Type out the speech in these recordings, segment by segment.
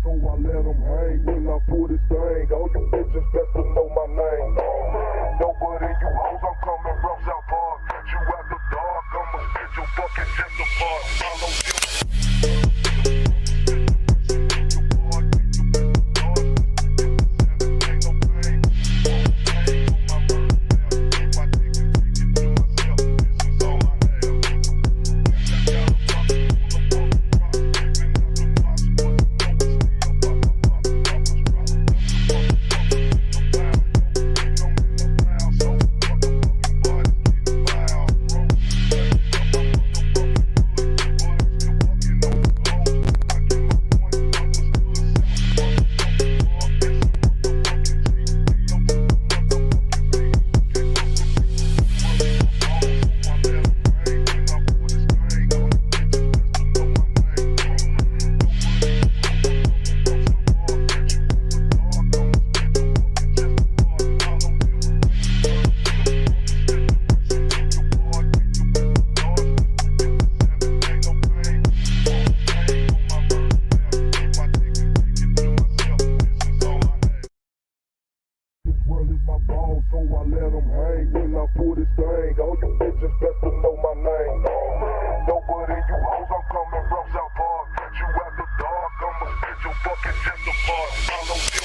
so I let them hang. When I pull this thing, all you bitches best to know my name. Nobody you hoes, I'm coming from South Park. Catch you at the dark, I'ma spit your fucking chest apart. Follow you. So I let them hang. When I pull this thing, all you bitches best to know my name. Nobody you hoes, I'm coming from South Park. Catch you at the dark, I'ma spit your fucking chest apart. Follow you.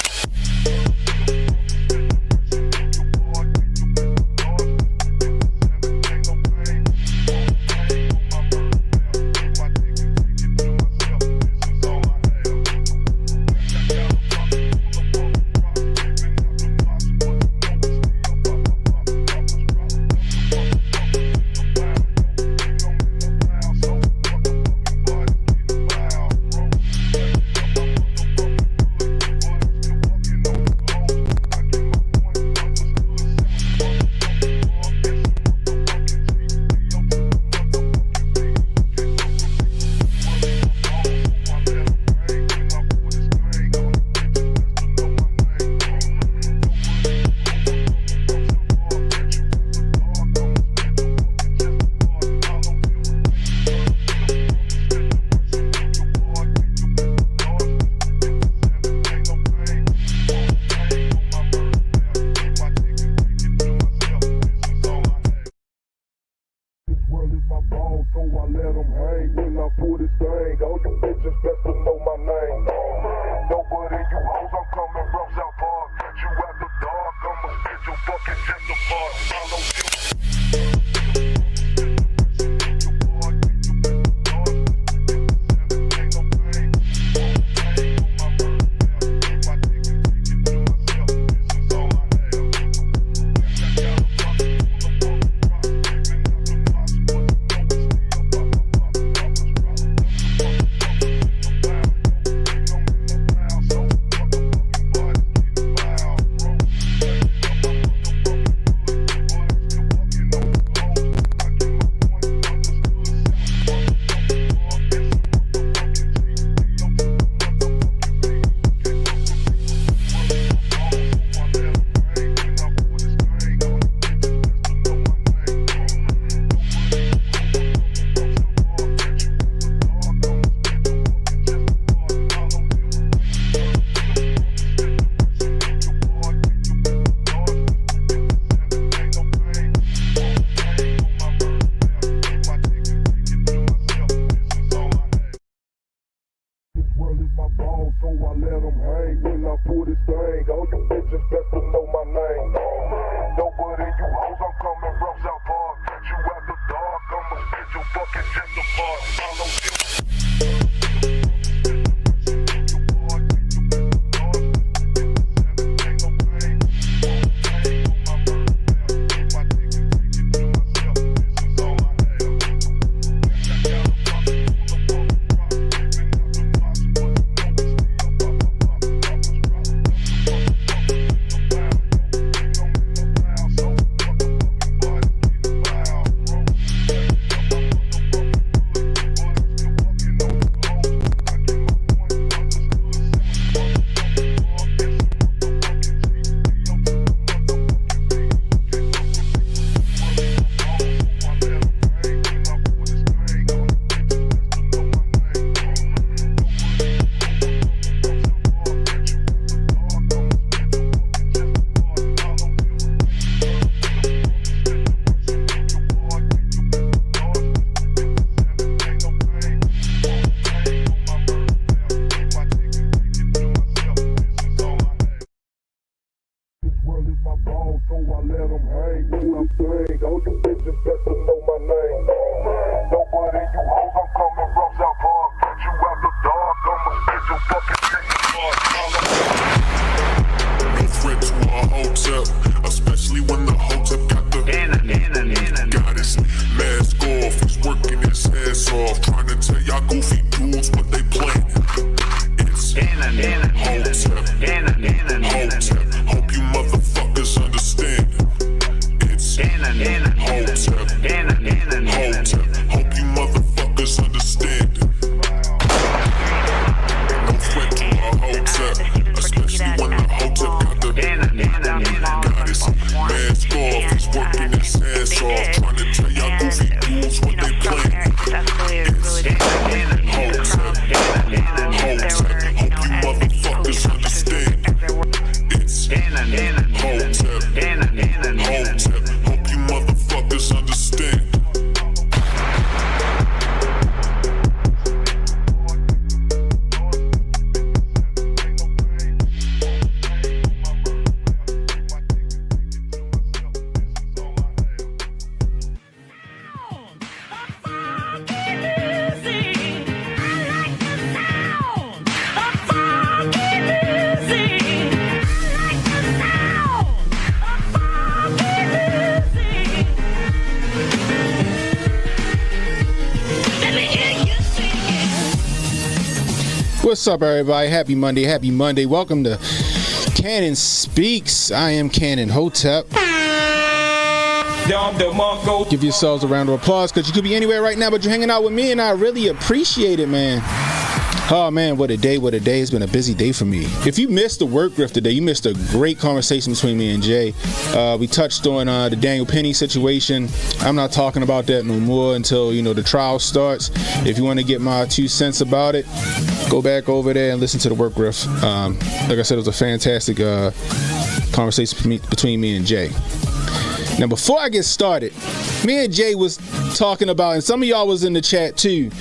So I let them hang. When I pull this thing, all you bitches best to know my name. Nobody you hoes, I'm coming from South Park. Catch you at the dark, I'ma spit your fucking chest apart. Follow you. So I let them hang. When I pull this thing, all you bitches best to know my name. Nobody you hoes, I'm coming from South Park. Catch you at the dark, I'ma spit your fucking chest apart. Follow you. ass off, trying to tell y'all goofy dudes what they planning. It's Hotep, Hotep, hope you motherfuckers understand. It's Hotep, Hotep, hope you motherfuckers understand. No sweat to a Hotep, especially when the Hotep got the goddess. Mask off, he's working his ass off, trying to tell y'all goofy dudes what they planning. It's Hotep, Hotep, hope you motherfuckers understand. It's Hotep, Hotep, hope you motherfuckers understand. What's up, everybody? Happy Monday. Happy Monday. Welcome to Cannon Speaks. I am Cannon Hotep. Give yourselves a round of applause because you could be anywhere right now, but you're hanging out with me, and I really appreciate it, man. Oh, man, what a day, what a day. It's been a busy day for me. If you missed the work grift today, you missed a great conversation between me and Jay. We touched on the Daniel Penny situation. I'm not talking about that no more until, the trial starts. If you want to get my 2 cents about it, go back over there and listen to the work grift. Like I said, it was a fantastic conversation between me and Jay. Now, before I get started, me and Jay was talking about, and some of y'all was in the chat too,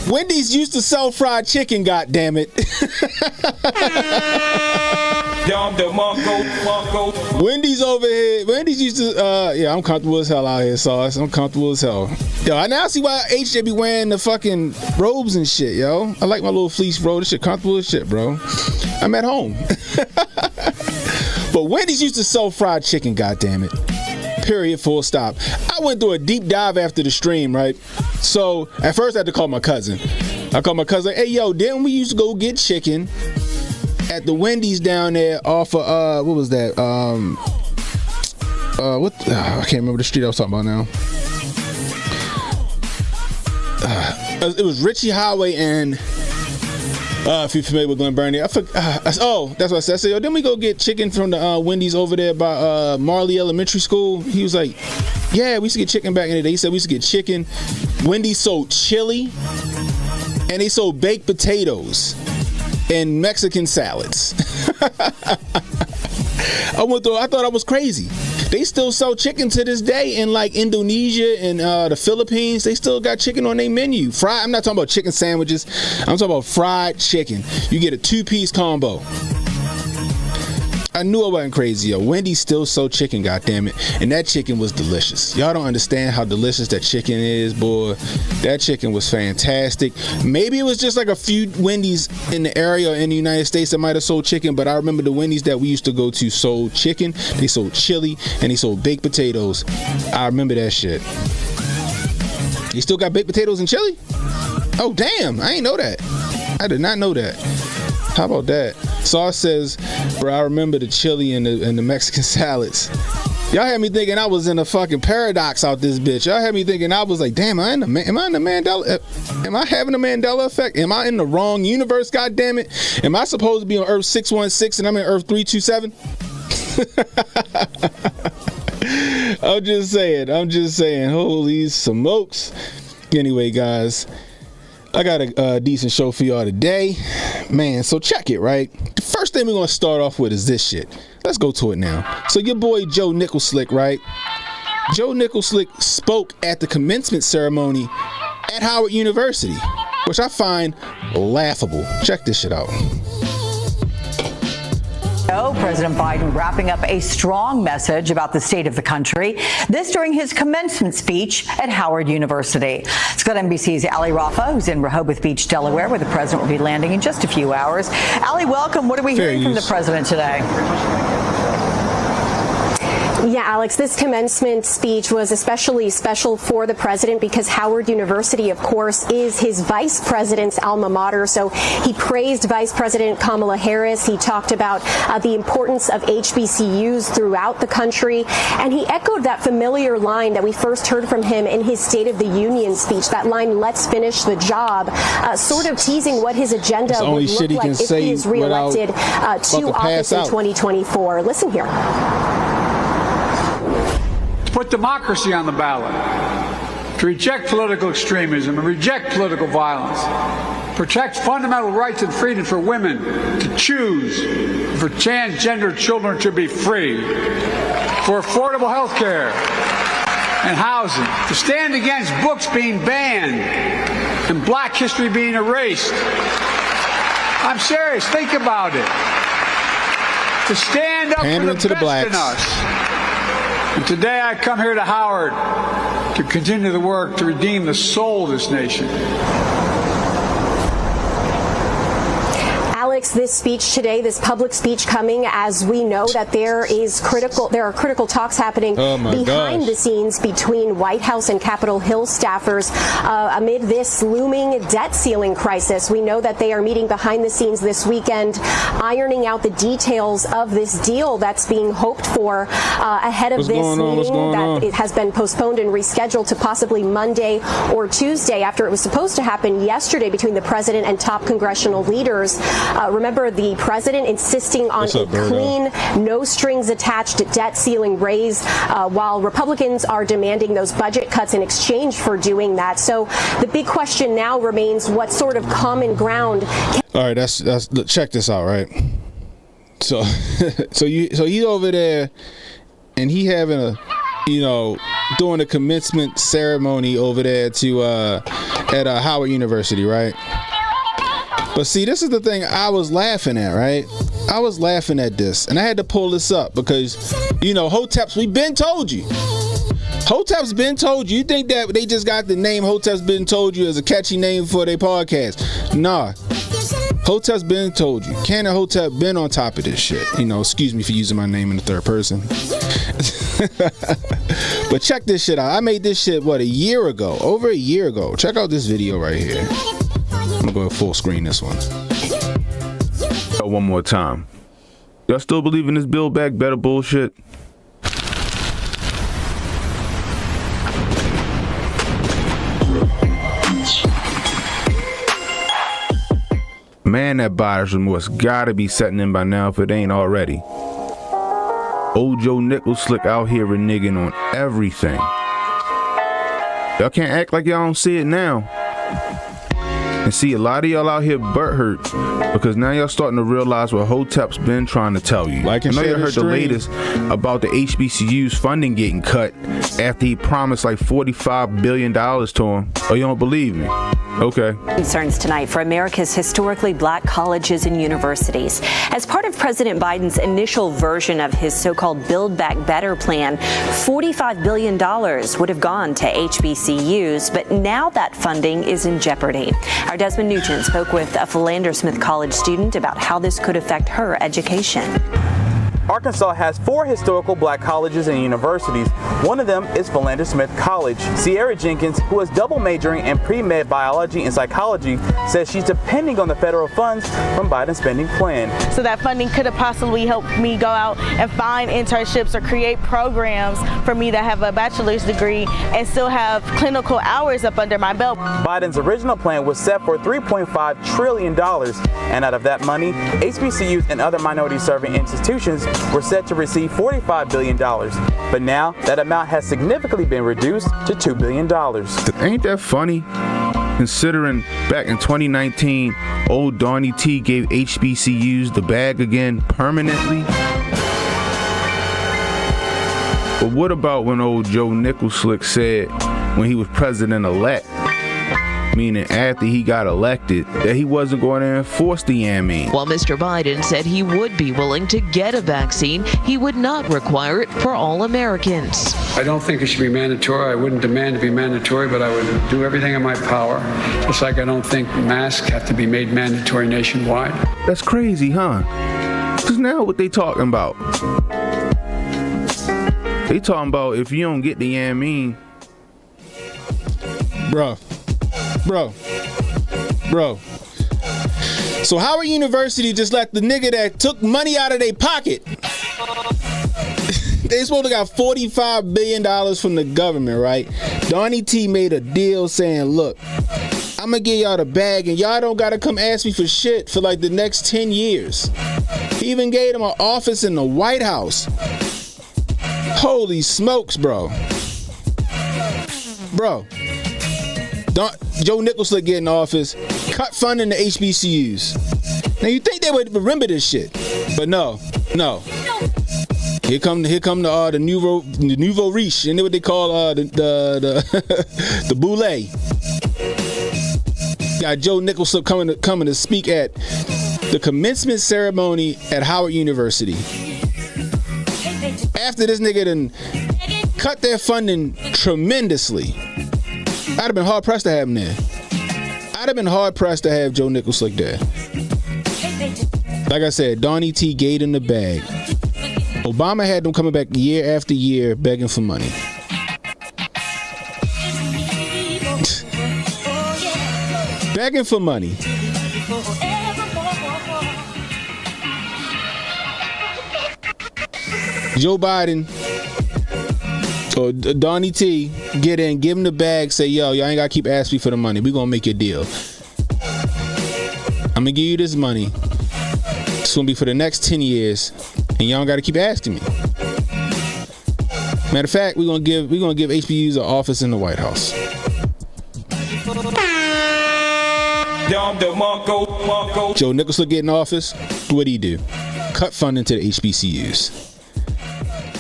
Wendy's used to sell fried chicken, goddammit. Wendy's over here. Wendy's used to, yeah, I'm comfortable as hell out here, Sauce. I'm comfortable as hell. Yo, I now see why HJ be wearing the fucking robes and shit, yo. I like my little fleece robe. This shit comfortable as shit, bro. I'm at home. But Wendy's used to sell fried chicken, goddammit. Period, full stop. I went through a deep dive after the stream, right? So at first I had to call my cousin. I called my cousin, hey, yo, didn't we used to go get chicken at the Wendy's down there off of, what was that? I can't remember the street I was talking about now. It was Ritchie Highway and, if you're familiar with Glen Burnie, that's what I said. I said, yo, didn't we go get chicken from the Wendy's over there by Marley Elementary School? He was like, yeah, we used to get chicken back in the day. He said we used to get chicken. Wendy's sold chili, and they sold baked potatoes and Mexican salads. I thought I was crazy. They still sell chicken to this day in like Indonesia and the Philippines. They still got chicken on their menu. Fried. I'm not talking about chicken sandwiches. I'm talking about fried chicken. You get a 2-piece combo. I knew I wasn't crazy, yo. Wendy's still sold chicken, goddammit. And that chicken was delicious. Y'all don't understand how delicious that chicken is, boy. That chicken was fantastic. Maybe it was just like a few Wendy's in the area in the United States that might have sold chicken, but I remember the Wendy's that we used to go to sold chicken, they sold chili, and they sold baked potatoes. I remember that shit. You still got baked potatoes and chili? Oh, damn. I ain't know that. I did not know that. How about that? Sauce says, bro, I remember the chili and the Mexican salads. Y'all had me thinking I was in a fucking paradox out this bitch. Y'all had me thinking I was like, damn, am I in the Mandela? Am I having a Mandela effect? Am I in the wrong universe, goddammit? Am I supposed to be on Earth 616 and I'm in Earth 327? I'm just saying. Holy smokes. Anyway, guys, I got a decent show for y'all today, man. So check it, right? The first thing we're gonna start off with is this shit. Let's go to it now. So your boy Joe Nicholslick, right? Joe Nicholslick spoke at the commencement ceremony at Howard University, which I find laughable. Check this shit out. President Biden wrapping up a strong message about the state of the country. This during his commencement speech at Howard University. Let's go to NBC's Ali Rafa, who's in Rehoboth Beach, Delaware, where the president will be landing in just a few hours. Ali, welcome. What are we hearing from the president today? Yeah, Alex, this commencement speech was especially special for the president because Howard University, of course, is his vice president's alma mater. So he praised Vice President Kamala Harris. He talked about the importance of HBCUs throughout the country. And he echoed that familiar line that we first heard from him in his State of the Union speech, that line, "Let's finish the job," sort of teasing what his agenda would look like if he is reelected to office in 2024. Listen here. Put democracy on the ballot, to reject political extremism and reject political violence, protect fundamental rights and freedom for women to choose, for transgender children to be free, for affordable health care and housing, to stand against books being banned and black history being erased. I'm serious, think about it. To stand up for the best in us. And today I come here to Howard to continue the work to redeem the soul of this nation. Alex, this speech today, this public speech coming as we know that there are critical talks happening behind the scenes between White House and Capitol Hill staffers amid this looming debt ceiling crisis. We know that they are meeting behind the scenes this weekend, ironing out the details of this deal that's being hoped for ahead of this meeting that it has been postponed and rescheduled to possibly Monday or Tuesday after it was supposed to happen yesterday between the president and top congressional leaders. Remember, the president insisting on a clean, no strings attached debt ceiling raise, while Republicans are demanding those budget cuts in exchange for doing that. So the big question now remains, what sort of common ground? All right, that's check this out, right? So he's over there, and he having a, doing a commencement ceremony over there at Howard University, right? But see, this is the thing I was laughing at, right? I was laughing at this, and I had to pull this up because, Hoteps, we've been told you. Hotep's been told you. You think that they just got the name Hotep's been told you as a catchy name for their podcast? Nah. Hotep's been told you. Canon Hotep been on top of this shit. Excuse me for using my name in the third person. But check this shit out. I made this shit, over a year ago. Check out this video right here. I'm gonna go full screen this one. One more time. Y'all still believe in this Build Back Better bullshit? Man, that buyer's remorse gotta be setting in by now if it ain't already. Old Joe Nickel Slick out here reneging on everything. Y'all can't act like y'all don't see it now. And see, a lot of y'all out here butthurt because now y'all starting to realize what Hotep's been trying to tell you. I know you heard the latest about the HBCU's funding getting cut after he promised like $45 billion to him. Oh, you don't believe me? Okay. Concerns tonight for America's historically black colleges and universities. As part of President Biden's initial version of his so-called Build Back Better plan, $45 billion would have gone to HBCUs, but now that funding is in jeopardy. Our Desmond Nugent spoke with a Philander Smith College student about how this could affect her education. Arkansas has 4 historical black colleges and universities. One of them is Philander Smith College. Sierra Jenkins, who is double majoring in pre-med biology and psychology, says she's depending on the federal funds from Biden's spending plan. So that funding could have possibly helped me go out and find internships or create programs for me that have a bachelor's degree and still have clinical hours up under my belt. Biden's original plan was set for $3.5 trillion, and out of that money, HBCUs and other minority-serving institutions were set to receive $45 billion. But now, that amount has significantly been reduced to $2 billion. Ain't that funny? Considering back in 2019, old Donnie T gave HBCUs the bag again permanently. But what about when old Joe Nickel Slick said when he was president-elect, meaning after he got elected, that he wasn't going to enforce the yamming? While Mr. Biden said he would be willing to get a vaccine, he would not require it for all Americans. I don't think it should be mandatory. I wouldn't demand to be mandatory, but I would do everything in my power. Just like I don't think masks have to be made mandatory nationwide. That's crazy, huh? Because now what they talking about? They talking about if you don't get the Yamin. Bro. So Howard University just let the nigga that took money out of their pocket. They supposed to got $45 billion from the government, right? Donnie T made a deal saying, look, I'm gonna give y'all the bag and y'all don't gotta come ask me for shit for like the next 10 years. He even gave them an office in the White House. Holy smokes, bro. Joe Nicholson get in office, cut funding to HBCUs. Now you think they would remember this shit, but no. Here come the nouveau riche, and what they call the boule. Got Joe Nicholson coming to speak at the commencement ceremony at Howard University. After this nigga done cut their funding tremendously. I'd have been hard pressed to have him there. I'd have been hard pressed to have Joe Nicholson there. Like I said, Donnie T gave him the bag. Obama had them coming back year after year begging for money. Begging for money. Joe Biden or Donnie T get in, give him the bag, say, yo, y'all ain't gotta keep asking me for the money. We gonna make your deal. I'm gonna give you this money. It's gonna be for the next 10 years, and y'all don't gotta keep asking me. Matter of fact, we're gonna give HBUs an office in the White House. Joe Nicholson get in office, what do? Cut funding to the HBCUs.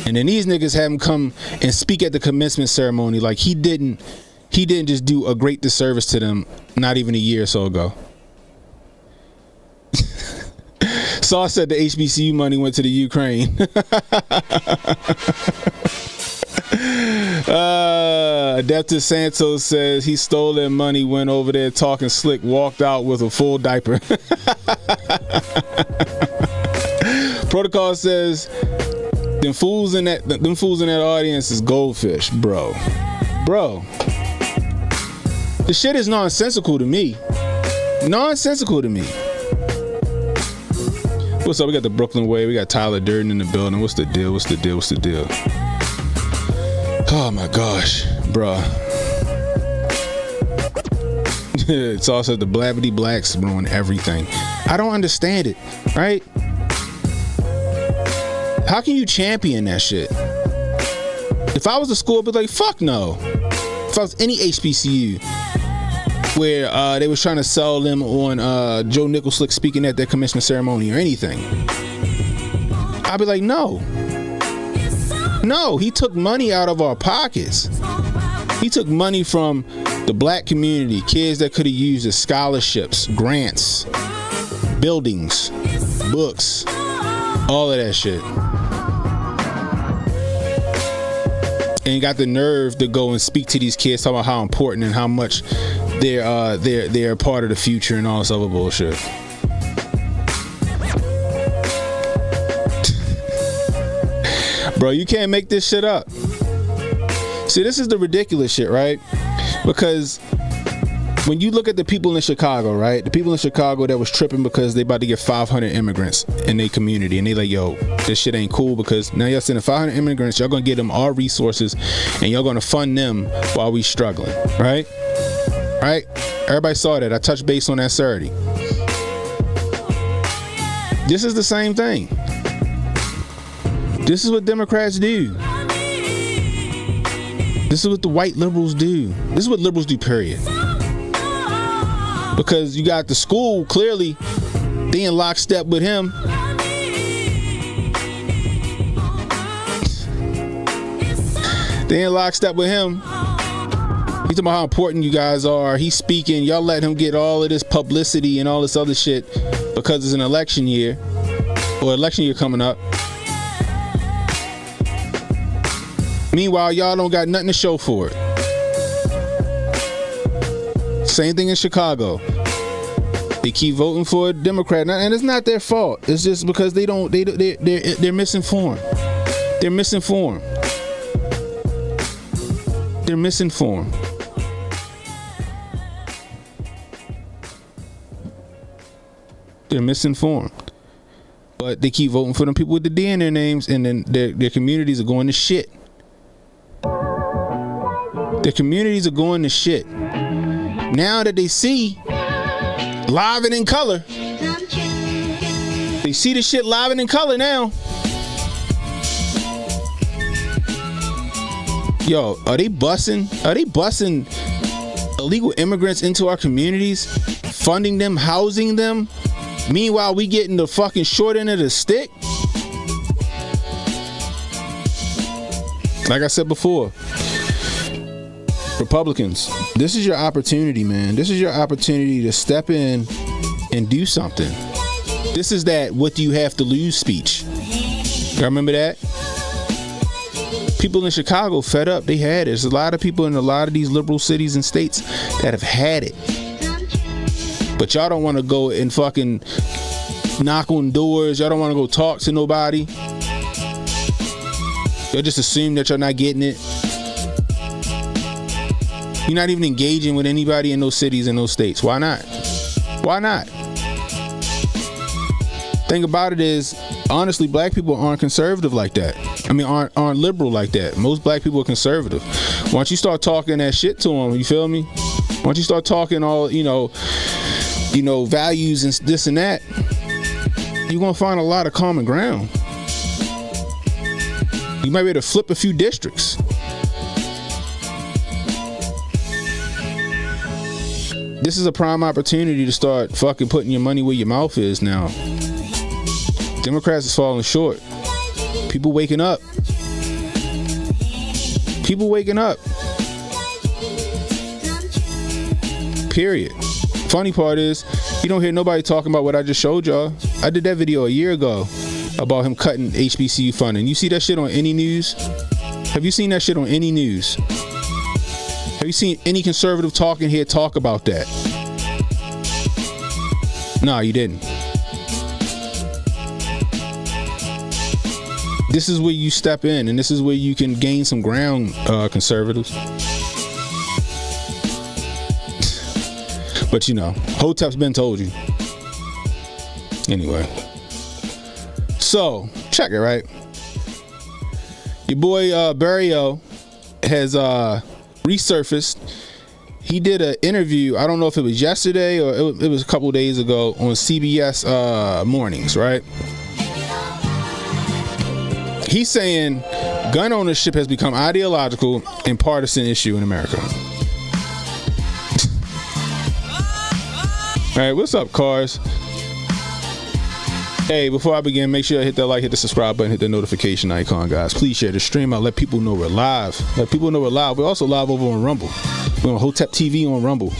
And then these niggas have him come and speak at the commencement ceremony like he didn't just do a great disservice to them not even a year or so ago. Saw said the HBCU money went to the Ukraine. Adeptus Santos says he stole their money, went over there talking slick, walked out with a full diaper. Protocol says them fools in that audience is goldfish, bro. The shit is nonsensical to me. What's up? We got the Brooklyn Way. We got Tyler Durden in the building. What's the deal? Oh my gosh, bro. It's also the Blabbity Blacks ruin everything. I don't understand it, right? How can you champion that shit? If I was a school, I'd be like, fuck no. If I was any HBCU where they was trying to sell them on Joe Nicholson speaking at their commencement ceremony or anything, I'd be like, no, he took money out of our pockets. He took money from the black community, kids that could have used as scholarships, grants, buildings, books, all of that shit. And got the nerve to go and speak to these kids, talking about how important and how much they're a part of the future and all this other bullshit. Bro, you can't make this shit up. See, this is the ridiculous shit, right? Because when you look at the people in Chicago, right? The people in Chicago that was tripping because they about to get 500 immigrants in their community, and they like, yo, this shit ain't cool because now y'all sending 500 immigrants, y'all gonna get them our resources, and y'all gonna fund them while we struggling, right? Right? Everybody saw that. I touched base on that Saturday. This is the same thing. This is what Democrats do. This is what the white liberals do. This is what liberals do, period. Because you got the school, clearly, they in lockstep with him. They in lockstep with him. He's talking about how important you guys are. He's speaking. Y'all let him get all of this publicity and all this other shit because it's an election year. Or election year coming up. Meanwhile, y'all don't got nothing to show for it. Same thing in Chicago. They keep voting for a Democrat, and it's not their fault. It's just because they're misinformed. They're misinformed. They're misinformed. They're misinformed. But they keep voting for them people with the D in their names, and then their communities are going to shit. Their communities are going to shit. Now that they see live and in color, they see the shit live and in color now. Yo, are they busing illegal immigrants into our communities, funding them, housing them? Meanwhile, we getting the fucking short end of the stick? Like I said before, Republicans, this is your opportunity, man. This is your opportunity to step in and do something. This is that what do you have to lose speech. Y'all remember that? People in Chicago fed up. They had it. There's a lot of people in a lot of these liberal cities and states that have had it. But y'all don't want to go and fucking knock on doors. Y'all don't want to go talk to nobody. Y'all just assume that you're not getting it. You're not even engaging with anybody in those cities and those states. Why not? Why not? Thing about it is, honestly, black people aren't conservative like that. I mean, aren't liberal like that. Most black people are conservative. Once you start talking that shit to them, you feel me? Once you start talking all, you know, values and this and that, you're gonna find a lot of common ground. You might be able to flip a few districts. This is a prime opportunity to start fucking putting your money where your mouth is now. Democrats is falling short. People waking up. People waking up. Period. Funny part is, you don't hear nobody talking about what I just showed y'all. I did that video a year ago about him cutting HBCU funding. You see that shit on any news? Have you seen that shit on any news? Have you seen any conservative talking here talk about that? No, you didn't. This is where you step in, and this is where you can gain some ground, conservatives. But you know, Hotep's been told you. Anyway. So, check it, right? Your boy Barrio has resurfaced. He did an interview, I don't know if it was yesterday or it was a couple days ago, on CBS mornings, right? He's saying gun ownership has become ideological and partisan issue in America. All right, what's up, cars? Hey, before I begin, make sure I hit that like, hit the subscribe button, hit the notification icon, guys. Please share the stream out. Let people know we're live. Let people know we're live. We're also live over on Rumble. We're on Hotep TV on Rumble.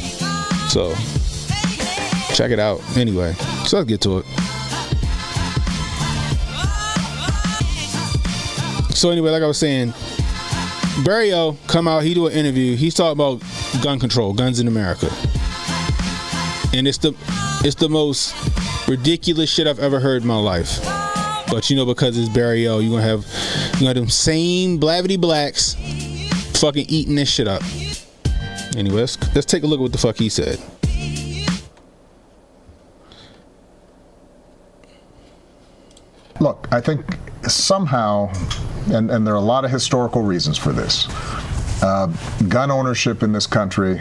So, check it out. Anyway, so let's get to it. So anyway, like I was saying, Barrio come out, he do an interview. He's talking about gun control, guns in America. And it's the most ridiculous shit I've ever heard in my life. But you know, because it's Barrio, you're gonna have them same blavity blacks fucking eating this shit up. Anyway, let's take a look at what the fuck he said. Look, I think somehow, and there are a lot of historical reasons for this, gun ownership in this country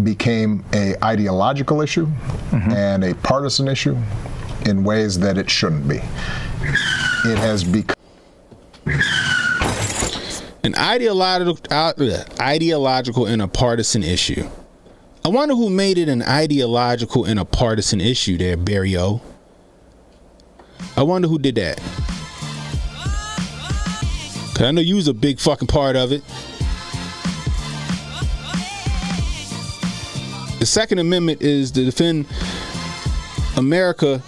became an ideological issue and a partisan issue in ways that it shouldn't be. It has become an ideological and a partisan issue. I wonder who made it an ideological and a partisan issue there, Barrio. I wonder who did that. Cause I know you was a big fucking part of it. The Second Amendment is to defend America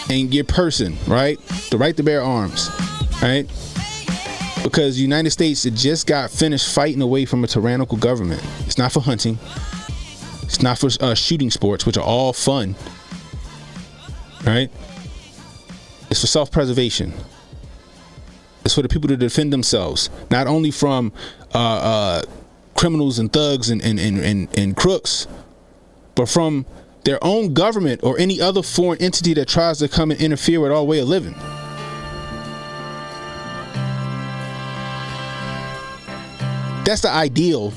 and your person, right? The right to bear arms, right? Because the United States, it just got finished fighting away from a tyrannical government. It's not for hunting. It's not for shooting sports, which are all fun, right? It's for self-preservation. It's for the people to defend themselves, not only from criminals and thugs and crooks, but from their own government or any other foreign entity that tries to come and interfere with our way of living. That's the ideal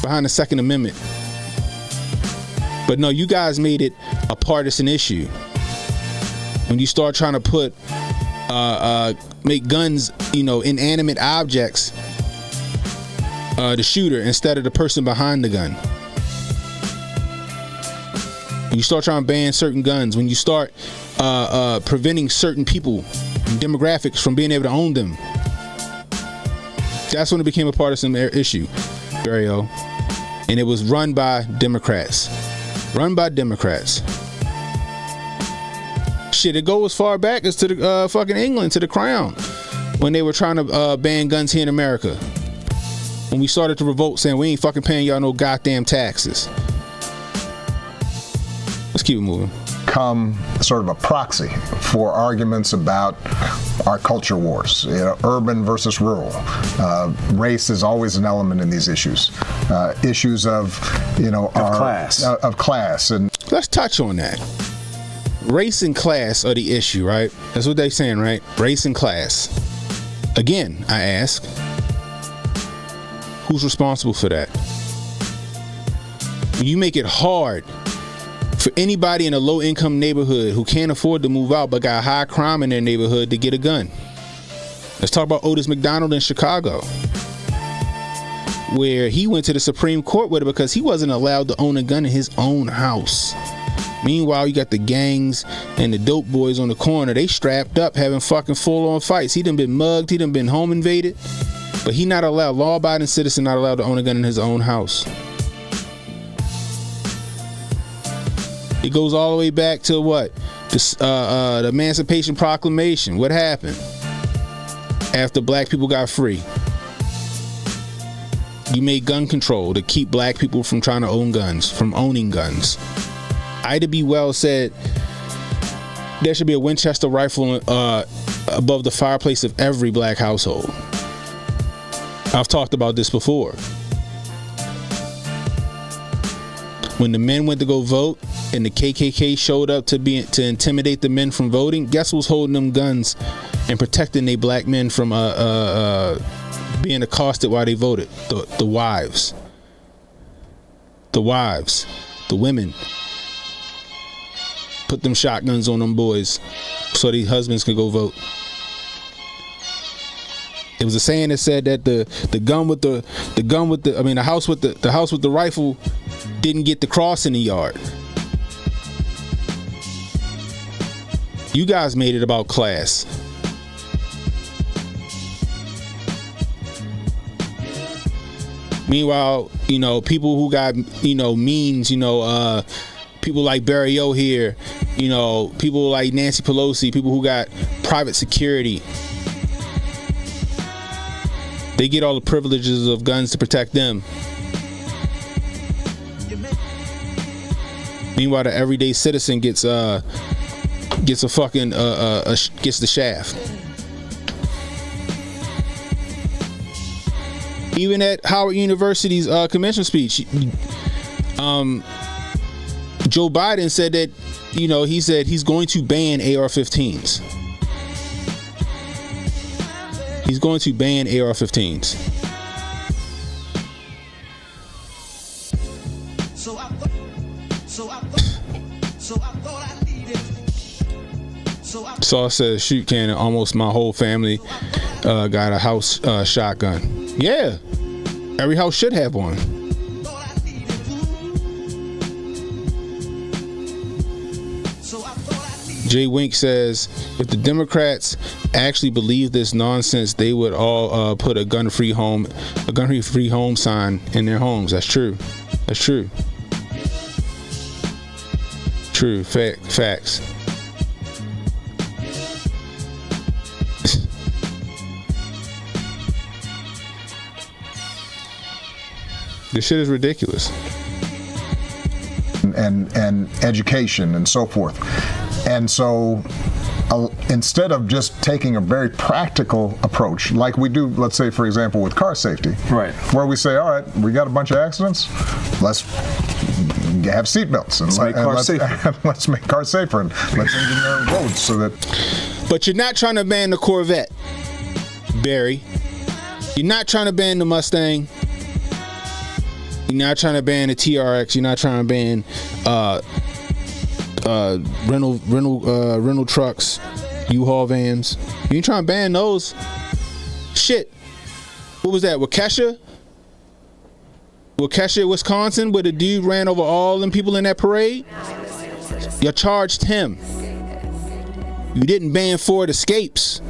behind the Second Amendment. But no, you guys made it a partisan issue. When you start trying to put make guns, inanimate objects, the shooter instead of the person behind the gun. When you start trying to ban certain guns, when you start preventing certain people and demographics from being able to own them, that's when it became a partisan issue, Barrio. And it was run by Democrats. Shit, it goes as far back as to the fucking England, to the Crown, when they were trying to ban guns here in America. When we started to revolt saying we ain't fucking paying y'all no goddamn taxes. Let's keep it moving. Come sort of a proxy for arguments about our culture wars, urban versus rural. Race is always an element in these issues. Issues of, class. Of class. And let's touch on that. Race and class are the issue, right? That's what they're saying, right? Race and class. Again, I ask, who's responsible for that? You make it hard for anybody in a low-income neighborhood who can't afford to move out but got high crime in their neighborhood to get a gun. Let's talk about Otis McDonald in Chicago, where he went to the Supreme Court with it because he wasn't allowed to own a gun in his own house. Meanwhile, you got the gangs and the dope boys on the corner. They strapped up having fucking full-on fights. He done been mugged. He done been home invaded. But he not allowed, law-abiding citizen not allowed to own a gun in his own house. It goes all the way back to what? The Emancipation Proclamation. What happened after black people got free? You made gun control to keep black people from trying to own guns, from owning guns. Ida B. Wells said there should be a Winchester rifle above the fireplace of every black household. I've talked about this before. When the men went to go vote and the KKK showed up to intimidate the men from voting, guess who's holding them guns and protecting they black men from being accosted while they voted? The wives. The women. Put them shotguns on them boys so these husbands could go vote. It was a saying that said that the house with the rifle didn't get the cross in the yard. You guys made it about class. Meanwhile, people who got, means, people like Barrio here, people like Nancy Pelosi, people who got private security, they get all the privileges of guns to protect them. Meanwhile, the everyday citizen gets the shaft. Even at Howard University's convention speech, Joe Biden said that, he said he's going to ban AR-15s. He's going to ban AR-15s. Saw says shoot cannon. Almost my whole family got a house shotgun. Yeah, every house should have one. Jay Wink says if the Democrats actually believe this nonsense, they would all put a gun-free home sign in their homes. That's true. True. Facts. This shit is ridiculous. And education and so forth. And so instead of just taking a very practical approach, like we do, let's say, for example, with car safety, right, where we say, all right, we got a bunch of accidents, let's have seatbelts and let's make cars safer and let's engineer roads so that. But you're not trying to ban the Corvette, Barry. You're not trying to ban the Mustang. You're not trying to ban the TRX. You're not trying to ban rental trucks, U-Haul vans. You ain't trying to ban those. Shit. What was that? Waukesha, Wisconsin, where the dude ran over all them people in that parade? You charged him. You didn't ban Ford Escapes.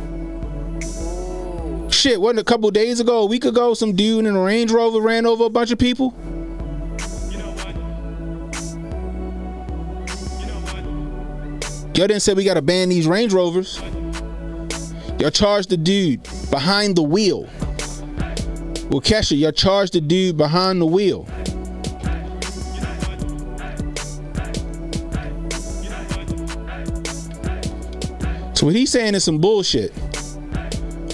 Shit, wasn't a couple days ago, a week ago, some dude in a Range Rover ran over a bunch of people? Y'all didn't say we gotta ban these Range Rovers. Y'all charged the dude behind the wheel. Well, Kesha, y'all charged the dude behind the wheel. So what he's saying is some bullshit.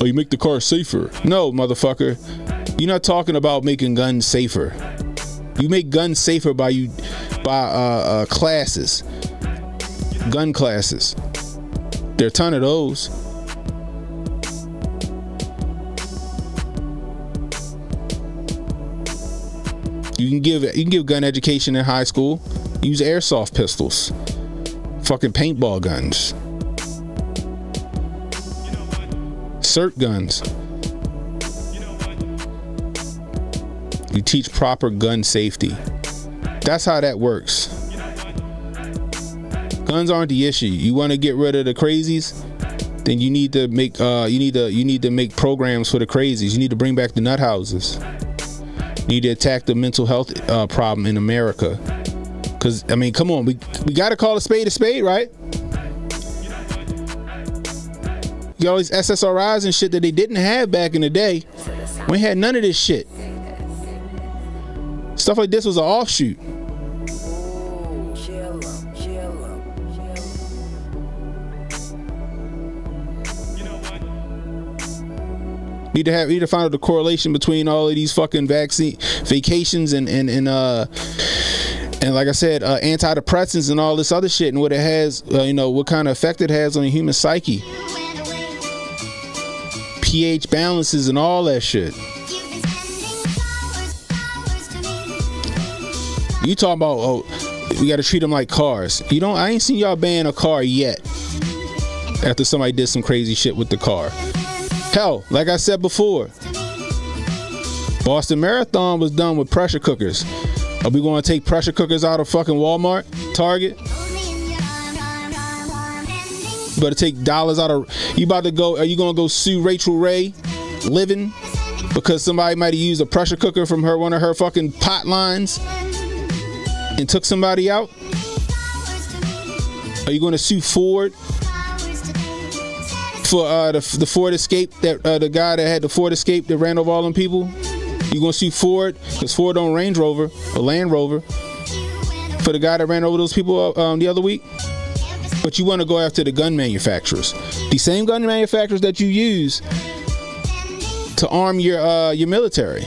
Oh, you make the car safer. No, motherfucker. You're not talking about making guns safer. You make guns safer by classes. Gun classes. There are a ton of those. You can give gun education in high school. Use airsoft pistols. Fucking paintball guns. Cert guns. You teach proper gun safety. That's how that works. Guns aren't the issue. You want to get rid of the crazies? Then you need to make you need to make programs for the crazies. You need to bring back the nut houses. You need to attack the mental health problem in America. Cause I mean, come on, we gotta call a spade, right? You got all these SSRIs and shit that they didn't have back in the day. We had none of this shit. Stuff like this was an offshoot. Need to find out the correlation between all of these fucking vacations and like I said, antidepressants and all this other shit, and what it has, what kind of effect it has on the human psyche. pH balances and all that shit. You talking about, we got to treat them like cars. I ain't seen y'all ban a car yet after somebody did some crazy shit with the car. Hell, like I said before, Boston Marathon was done with pressure cookers. Are we going to take pressure cookers out of fucking Walmart, Target? You better take dollars out of. Are you going to go sue Rachel Ray Living because somebody might have used a pressure cooker from one of her fucking pot lines and took somebody out? Are you going to sue Ford for the Ford Escape, that the guy that had the Ford Escape that ran over all them people? You gonna sue Ford because Ford owned Range Rover or Land Rover for the guy that ran over those people the other week? But you want to go after the gun manufacturers, the same gun manufacturers that you use to arm your military.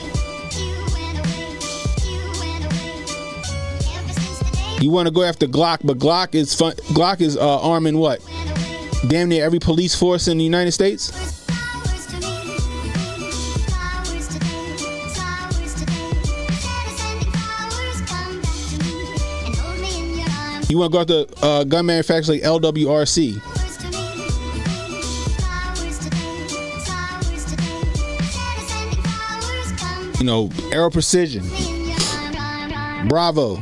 You want to go after Glock, but Glock is arming what? Damn near every police force in the United States. You want to go after gun manufacturers like LWRC. Aero Precision, Bravo.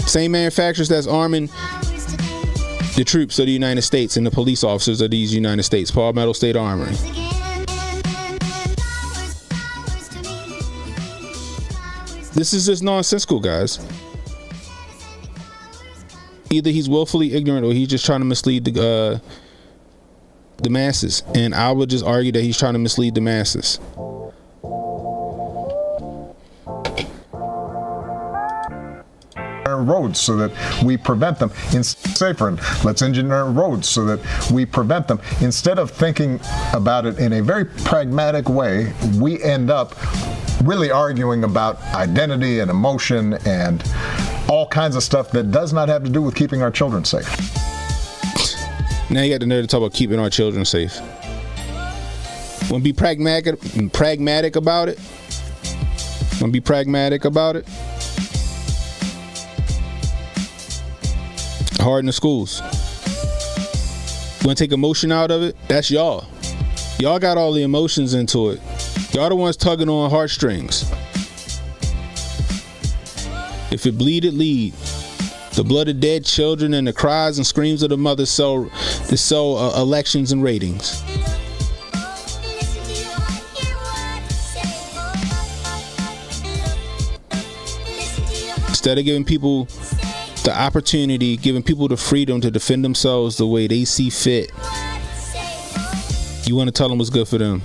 Same manufacturers that's arming the troops of the United States and the police officers of these United States. Palmetto State Armory. This is just nonsensical, guys. Either he's willfully ignorant or he's just trying to mislead the masses. And I would just argue that he's trying to mislead the masses. roads so that we prevent them. Safer, and let's engineer roads so that we prevent them. Instead of thinking about it in a very pragmatic way, we end up really arguing about identity and emotion and all kinds of stuff that does not have to do with keeping our children safe. Now you got the nerve to talk about keeping our children safe. Want to be pragmatic about it? Want to be pragmatic about it? Harden the schools. Want to take emotion out of it? That's y'all. Y'all got all the emotions into it. Y'all the ones tugging on heartstrings. If it bleed, it lead. The blood of dead children and the cries and screams of the mothers sell elections and ratings. Instead of giving people the opportunity, giving people the freedom to defend themselves the way they see fit, you want to tell them what's good for them.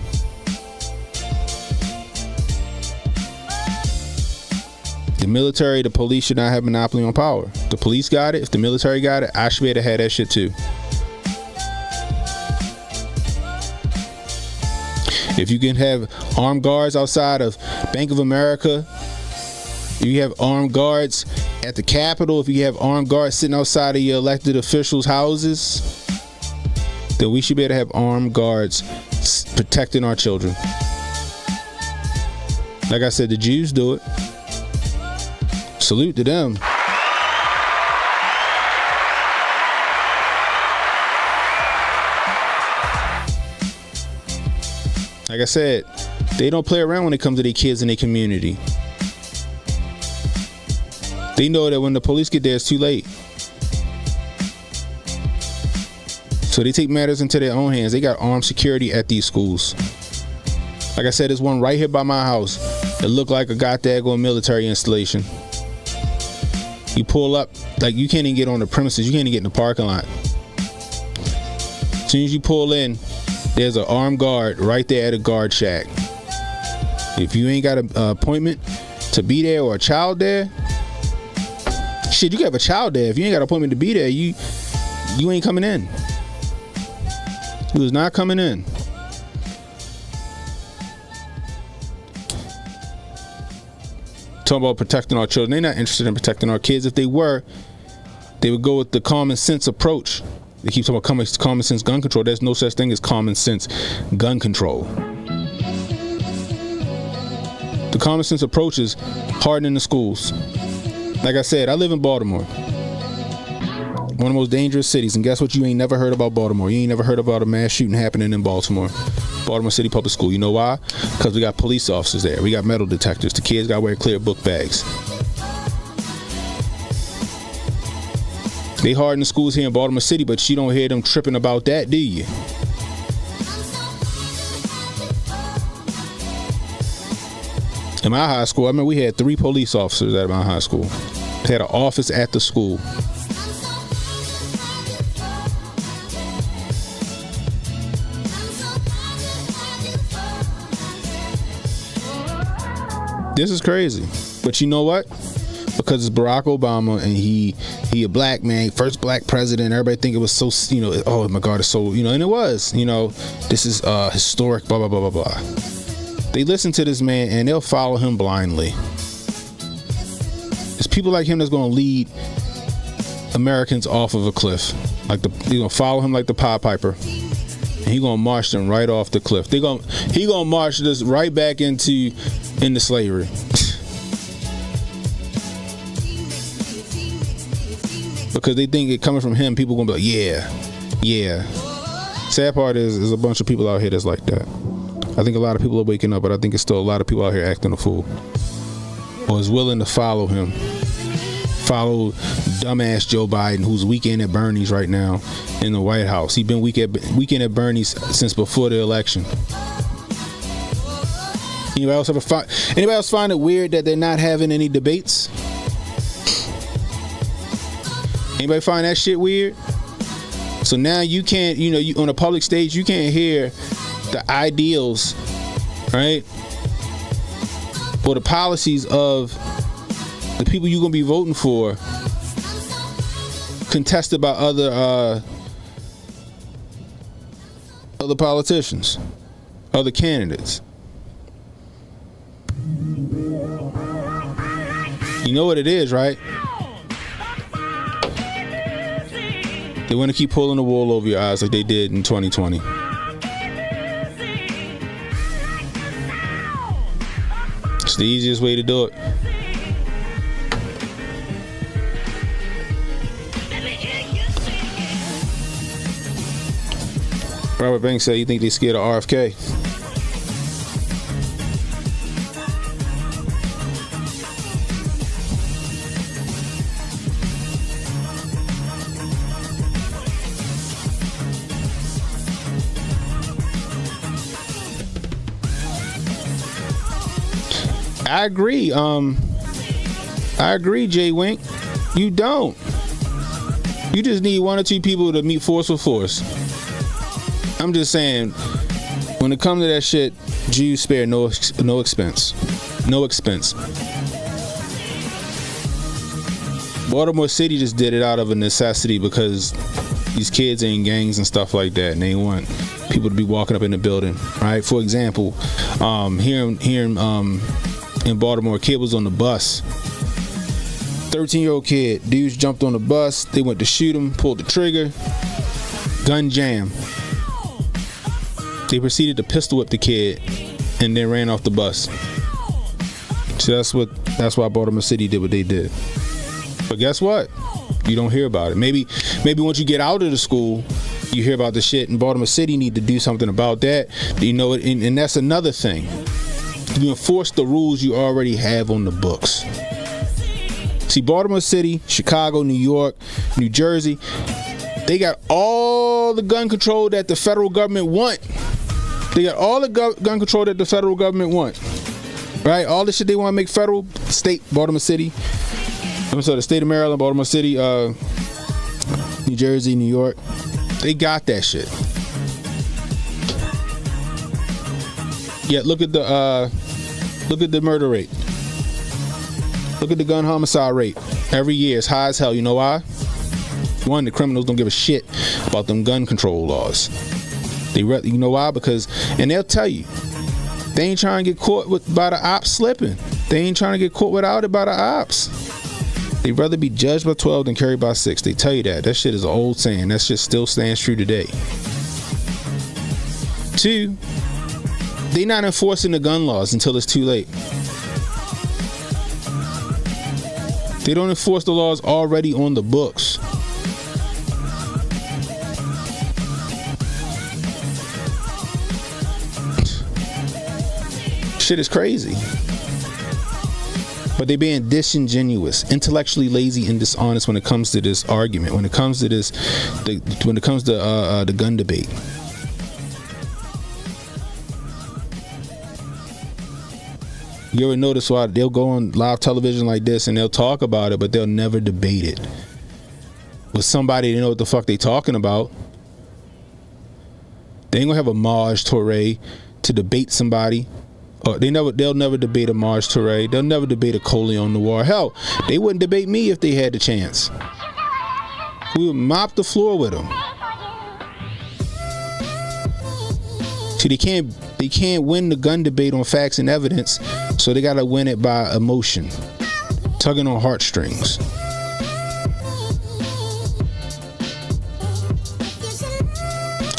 The military, the police should not have monopoly on power. The police got it. If the military got it, I should be able to have that shit too. If you can have armed guards outside of Bank of America, if you have armed guards at the Capitol, if you have armed guards sitting outside of your elected officials' houses, then we should be able to have armed guards protecting our children. Like I said, the Jews do it. Salute to them. Like I said, they don't play around when it comes to their kids in their community. They know that when the police get there, it's too late. So they take matters into their own hands. They got armed security at these schools. Like I said, there's one right here by my house. It looked like a goddamn military installation. You pull up, like you can't even get on the premises. You can't even get in the parking lot. As soon as you pull in, there's an armed guard right there at a guard shack. If you ain't got an appointment to be there or a child there, shit, you can have a child there. If you ain't got an appointment to be there, you ain't coming in. You was not coming in. Talking about protecting our children. They're not interested in protecting our kids. If they were, they would go with the common sense approach. They keep talking about common sense gun control. There's no such thing as common sense gun control. The common sense approach is hardening the schools. Like I said, I live in Baltimore, one of the most dangerous cities. And guess what? You ain't never heard about Baltimore. You ain't never heard about a mass shooting happening in Baltimore. Baltimore City Public School. You know why? Because we got police officers there. We got metal detectors. The kids got to wear clear book bags. They harden the schools here in Baltimore City, but you don't hear them tripping about that, do you? In my high school, I mean, we had 3 police officers at my high school. They had an office at the school. This is crazy. But you know what? Because it's Barack Obama and he a black man, first black president, everybody think it was so, oh my God, it's so, and it was, this is historic, blah, blah, blah, blah, blah. They listen to this man and they'll follow him blindly. It's people like him that's going to lead Americans off of a cliff. Like they're going to follow him like the Pied Piper. And he going to march them right off the cliff. He going to march this right back into slavery. Because they think it coming from him, people going to be like, yeah. Sad part is there's a bunch of people out here that's like that. I think a lot of people are waking up, but I think it's still a lot of people out here acting a fool. Or is willing to follow him. Follow dumbass Joe Biden, who's weekend at Bernie's right now in the White House. He's been weekend at Bernie's since before the election. Anybody else find it weird that they're not having any debates? Anybody find that shit weird? So now you can't, you on a public stage, you can't hear the ideals, right? Or the policies of the people you're going to be voting for contested by other politicians, other candidates. You know what it is, right? They want to keep pulling the wool over your eyes like they did in 2020. It's the easiest way to do it. Robert Banks said, "You think they scared of RFK?" I agree. I agree, Jay Wink. You don't. You just need one or two people to meet force with force. I'm just saying, when it comes to that shit, Jews spare no expense. No expense. Baltimore City just did it out of a necessity because these kids are in gangs and stuff like that, and they want people to be walking up in the building, right? For example, here in Baltimore, a kid was on the bus. 13-year-old kid. Dudes jumped on the bus. They went to shoot him, pulled the trigger. Gun jam. They proceeded to pistol whip the kid and then ran off the bus. So that's why Baltimore City did what they did. But guess what? You don't hear about it. Maybe once you get out of the school, you hear about the shit, and Baltimore City need to do something about that. You know, and that's another thing. You enforce the rules you already have on the books. See, Baltimore City, Chicago, New York, New Jersey, they got all the gun control that the federal government want. They got all the gun control that the federal government want. Right? All the shit they want to make federal, state, Baltimore City. I'm sorry, the state of Maryland, Baltimore City, New Jersey, New York. They got that shit. Yeah, look at the murder rate. Look at the gun homicide rate. Every year it's high as hell. You know why? One, the criminals don't give a shit about them gun control laws. You know why? Because, and they'll tell you, they ain't trying to get caught by the ops slipping. They ain't trying to get caught without it by the ops. They'd rather be judged by 12 than carried by 6. They tell you that. That shit is an old saying. That shit still stands true today. 2, they not enforcing the gun laws until it's too late. They don't enforce the laws already on the books. Shit is crazy. But they're being disingenuous, intellectually lazy, and dishonest when it comes to this argument. When it comes to the gun debate. You ever notice why they'll go on live television like this and they'll talk about it, but they'll never debate it with somebody they know what the fuck they talking about? They ain't gonna have a Maj Touré to debate somebody. Or they'll never debate a Maj Touré. They'll never debate a Coleon Noir. Hell, they wouldn't debate me if they had the chance. We would mop the floor with them. See, they can't win the gun debate on facts and evidence, so they gotta win it by emotion, tugging on heartstrings.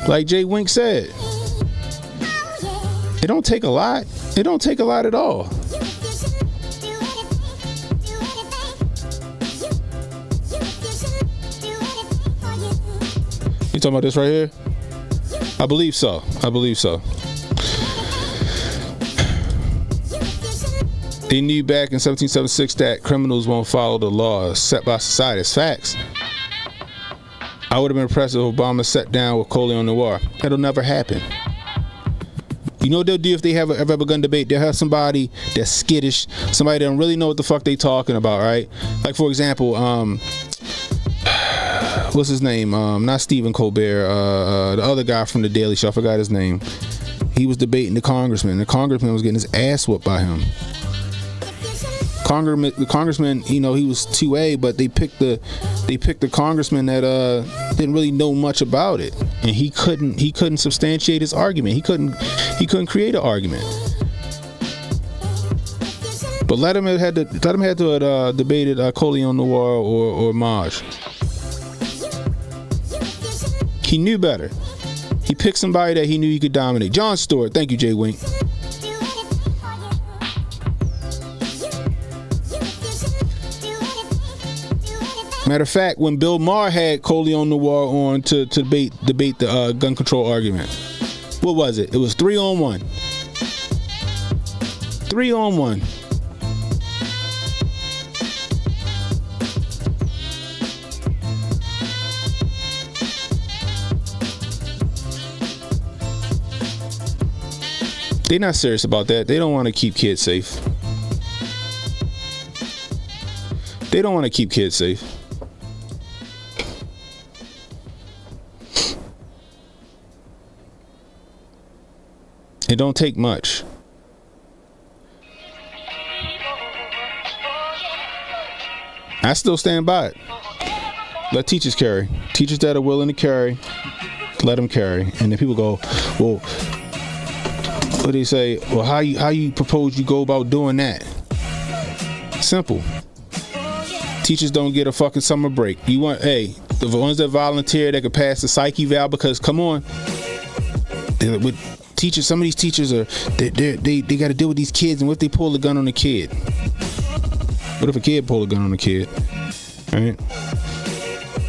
Like Jay Wink said, it don't take a lot. It don't take a lot at all. You talking about this right here? I believe so. They knew back in 1776 that criminals won't follow the laws set by society. It's facts. I would have been impressed if Obama sat down with Coleon Noir. That'll never happen. You know what they'll do if they ever have a gun debate? They'll have somebody that's skittish, somebody that don't really know what the fuck they talking about, right? Like, for example, what's his name? Not Stephen Colbert, the other guy from The Daily Show. I forgot his name. He was debating the congressman. The congressman was getting his ass whooped by him. The congressman, you know, he was 2A, but they picked the they picked a congressman that didn't really know much about it, and he couldn't substantiate his argument. He couldn't create an argument. But let him have to debated Coleon Noir or Maj. He knew better. He picked somebody that he knew he could dominate. John Stewart, thank you, Jay Wink. Matter of fact, when Bill Maher had Coleon Noir on to debate the gun control argument, what was it? It was 3-on-1. 3-on-1. They're not serious about that. They don't want to keep kids safe. They don't want to keep kids safe. It don't take much. I still stand by it. Let teachers carry. Teachers that are willing to carry, let them carry. And then people go, well, what do they say? Well, how you propose you go about doing that? Simple. Teachers don't get a fucking summer break. You want, the ones that volunteer that could pass the psyche eval, because come on, with teachers, some of these teachers they got to deal with these kids, and what if they pull a gun on a kid? What if a kid pull a gun on a kid? All right.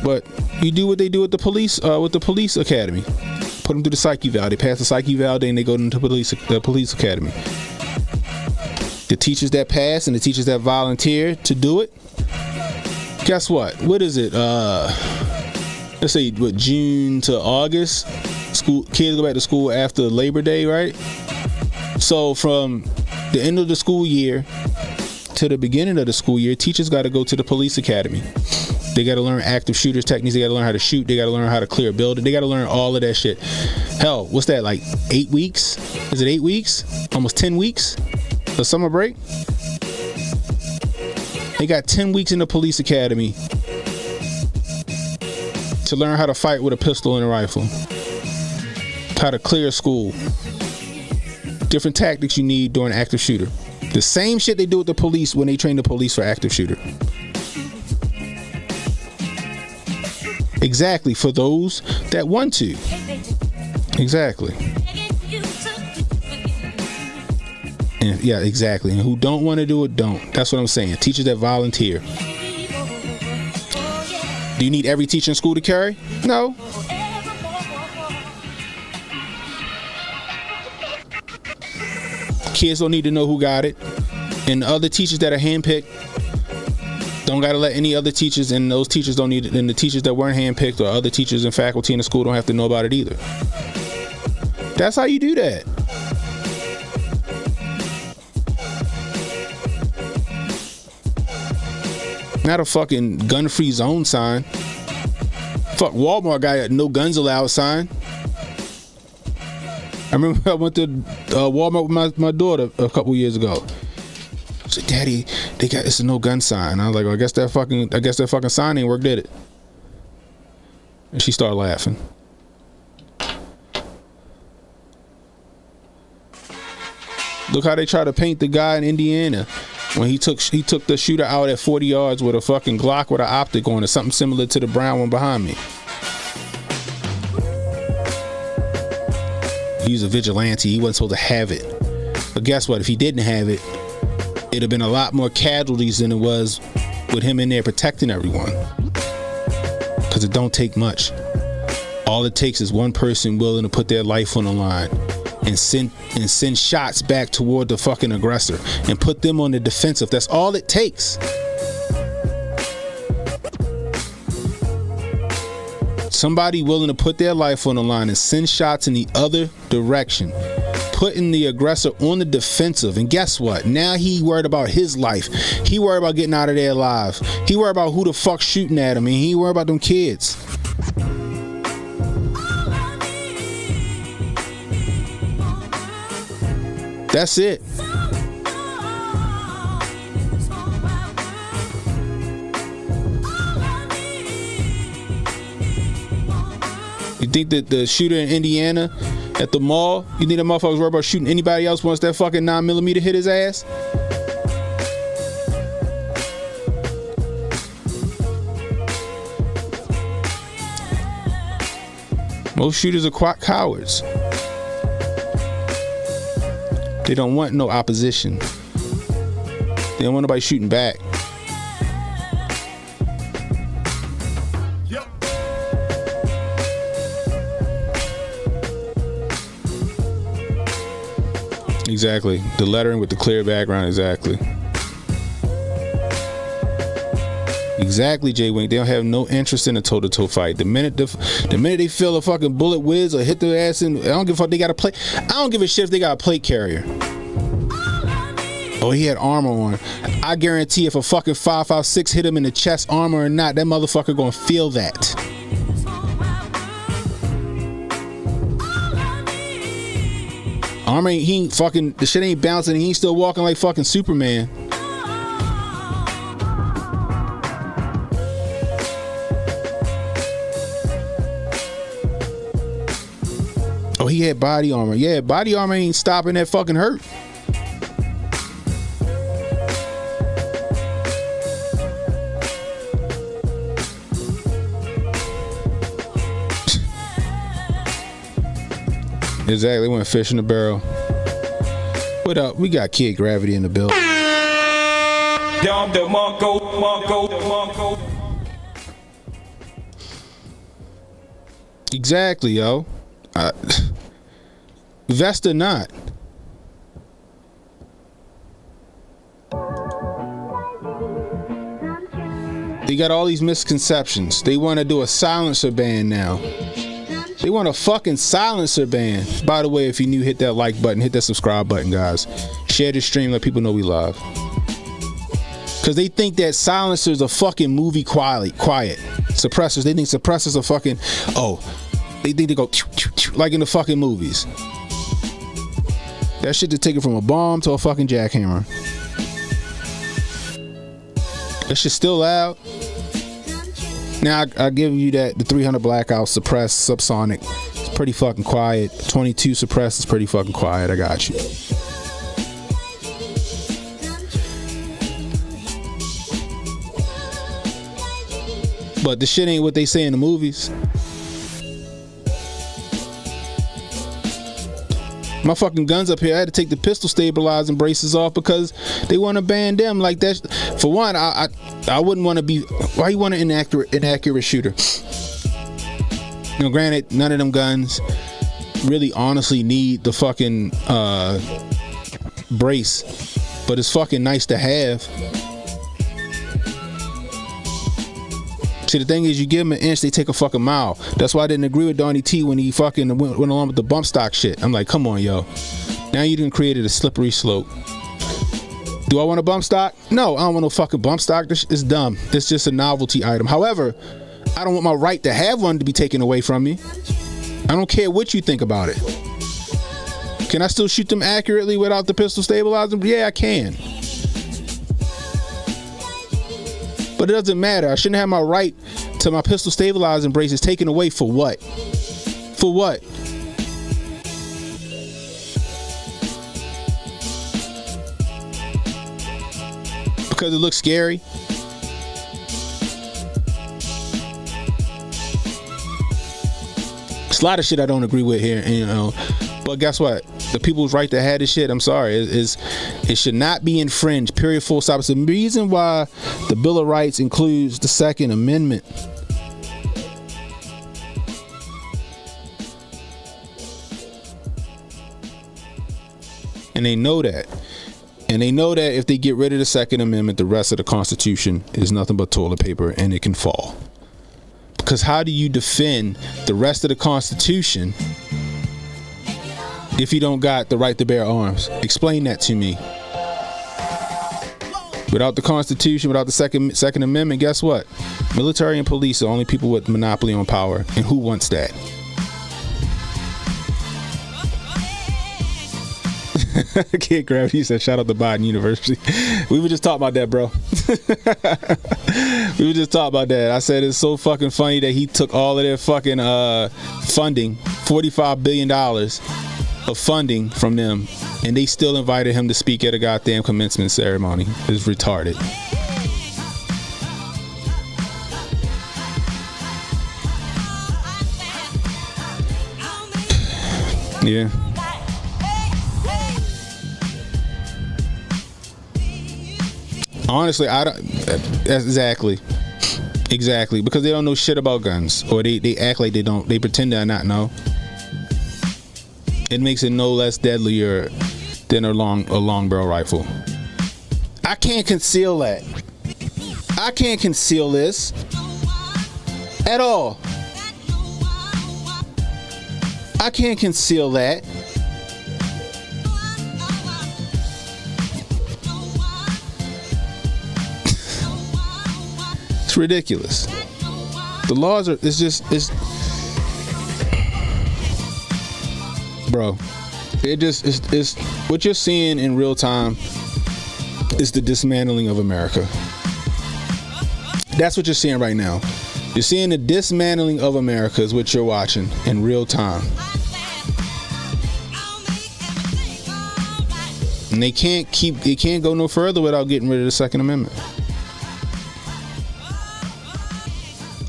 But you do what they do with the police academy. Put them through the psyche eval. They pass the psyche eval, then they go into the police academy. The teachers that pass and the teachers that volunteer to do it, guess what? What is it? Let's say June to August. School kids go back to school after Labor Day, right? So from the end of the school year to the beginning of the school year, teachers got to go to the police academy. They got to learn active shooters techniques. They got to learn how to shoot. They got to learn how to clear a building. They got to learn all of that shit. Hell, what's that, like 8 weeks? Is it 8 weeks? Almost 10 weeks? A summer break? They got 10 weeks in the police academy to learn how to fight with a pistol and a rifle. How to clear a school. Different tactics you need during active shooter. The same shit they do with the police when they train the police for active shooter. Exactly, for those that want to. Exactly. And yeah, exactly. And who don't want to do it, don't. That's what I'm saying. Teachers that volunteer. Do you need every teacher in school to carry? No. Kids don't need to know who got it. And the other teachers that are handpicked don't got to let any other teachers, and those teachers don't need it, and the teachers that weren't handpicked or other teachers and faculty in the school don't have to know about it either. That's how you do that. Not a fucking gun-free zone sign. Fuck, Walmart got a no guns allowed sign. I remember I went to Walmart with my daughter a couple years ago. She said, Daddy, it's a no gun sign. I was like, well, I guess that fucking sign ain't work, did it? And she started laughing. Look how they try to paint the guy in Indiana when he took the shooter out at 40 yards with a fucking Glock with an optic on it, something similar to the brown one behind me. He's a vigilante. He wasn't supposed to have it. But guess what? If he didn't have it, it'd have been a lot more casualties than it was with him in there protecting everyone. Because it don't take much. All it takes is one person willing to put their life on the line and send shots back toward the fucking aggressor and put them on the defensive. That's all it takes. Somebody willing to put their life on the line and send shots in the other direction, putting the aggressor on the defensive. And guess what? Now he worried about his life. He worried about getting out of there alive. He worried about who the fuck's shooting at him, and he worried about them kids. That's it. You think that the shooter in Indiana at the mall, you think that motherfucker's worried about shooting anybody else once that fucking 9mm hit his ass? Most shooters are cowards. They don't want no opposition. They don't want nobody shooting back. Exactly. The lettering with the clear background, exactly. Exactly, Jay Wink. They don't have no interest in a toe-to-toe fight. The minute they feel a fucking bullet whiz or hit their ass in, I don't give a fuck. They got a plate. I don't give a shit if they got a plate carrier. Oh, he had armor on. I guarantee if a fucking 5.56 hit him in the chest, armor or not, that motherfucker gonna feel that. Armor ain't, he ain't fucking, the shit ain't bouncing, and he ain't still walking like fucking Superman. Oh, he had body armor. Yeah, body armor ain't stopping that fucking hurt. Exactly, went fish in the barrel. What up? We got Kid Gravity in the building. Exactly, yo. Vest or not. They got all these misconceptions. They want to do a silencer ban now. They want a fucking silencer ban. By the way, if you're new, hit that like button, hit that subscribe button, guys. Share the stream, let people know we live. Because they think that silencers are fucking movie quiet. Suppressors, they think suppressors are fucking, they think they go like in the fucking movies. That shit to take it from a bomb to a fucking jackhammer. That shit's still loud. Now I give you that the 300 blackout suppressed subsonic. It's pretty fucking quiet. 22 suppressed is pretty fucking quiet. I got you. But the shit ain't what they say in the movies. My fucking guns up here, I had to take the pistol stabilizing braces off because they want to ban them like that. For one, I wouldn't want to be. Why you want an inaccurate shooter? You know, granted, none of them guns really honestly need the fucking brace, but it's fucking nice to have. See, the thing is, you give them an inch, they take a fucking mile. That's why I didn't agree with Donnie T when he fucking went along with the bump stock shit. I'm like, come on, yo. Now you done created a slippery slope. Do I want a bump stock? No, I don't want no fucking bump stock. This is dumb. It's just a novelty item. However, I don't want my right to have one to be taken away from me. I don't care what you think about it. Can I still shoot them accurately without the pistol stabilizing? Yeah, I can. But it doesn't matter. I shouldn't have my right to my pistol stabilizing braces taken away for what? For what? Because it looks scary? It's a lot of shit I don't agree with here, you know. But guess what? The people's right to have this shit, I'm sorry, it should not be infringed. Period. Full stop. It's the reason why the Bill of Rights includes the Second Amendment. And they know that. And they know that if they get rid of the Second Amendment, the rest of the Constitution is nothing but toilet paper and it can fall. Because how do you defend the rest of the Constitution if you don't got the right to bear arms? Explain that to me. Without the Constitution, without the Second Amendment, guess what? Military and police are the only people with monopoly on power. And who wants that? Kid Gravity said, shout out to Biden University. We were just talking about that, bro. We were just talking about that. I said it's so fucking funny that he took all of their fucking funding, $45 billion of funding from them, and they still invited him to speak at a goddamn commencement ceremony. It's retarded. Yeah. Honestly, I don't. Exactly, because they don't know shit about guns, or they act like they don't. They pretend to not know. It makes it no less deadlier than a long barrel rifle. I can't conceal that. I can't conceal this at all. I can't conceal that. It's ridiculous. The laws are, it's bro, it's what you're seeing in real time is the dismantling of America. That's what you're seeing right now. You're seeing the dismantling of America is what you're watching in real time. And they can't go no further without getting rid of the Second Amendment.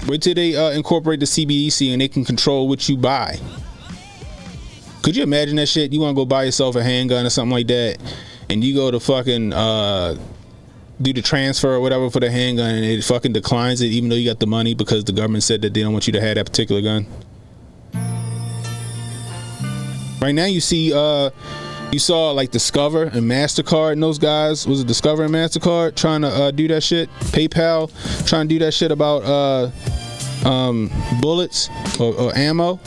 Wait till they incorporate the CBDC and they can control what you buy. Could you imagine that shit? You want to go buy yourself a handgun or something like that, and you go to fucking do the transfer or whatever for the handgun, and it fucking declines it even though you got the money because the government said that they don't want you to have that particular gun. Right now you see you saw like Discover and MasterCard and those guys, was it Discover and MasterCard trying to do that shit? PayPal trying to do that shit about bullets or ammo.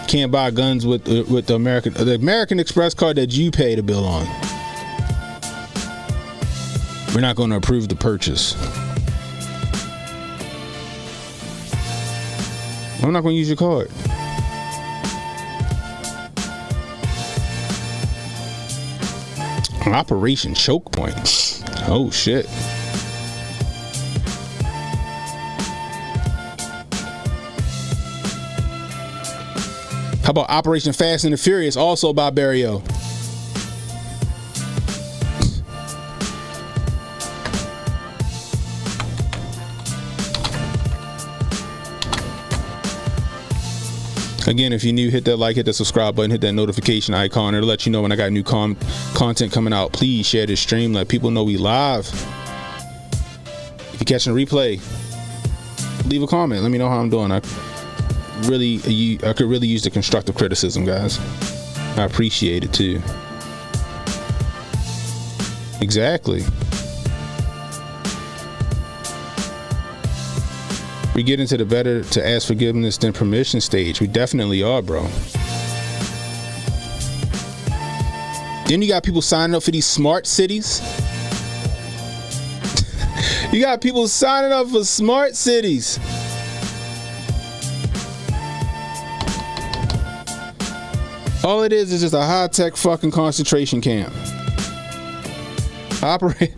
Can't buy guns with the American Express card that you pay the bill on. We're not going to approve the purchase. I'm not going to use your card. Operation Choke Point. Oh shit. How about Operation Fast and the Furious, also by Barrio? Again, if you're new, hit that like, hit that subscribe button, hit that notification icon. It'll let you know when I got new content coming out. Please share this stream. Let people know we live. If you're catching a replay, leave a comment. Let me know how I'm doing. I could really use the constructive criticism, guys. I appreciate it too. Exactly. We get into the better to ask forgiveness than permission stage. We definitely are, bro. Then you got people signing up for these smart cities. You got people signing up for smart cities. All it is just a high-tech fucking concentration camp. Operate.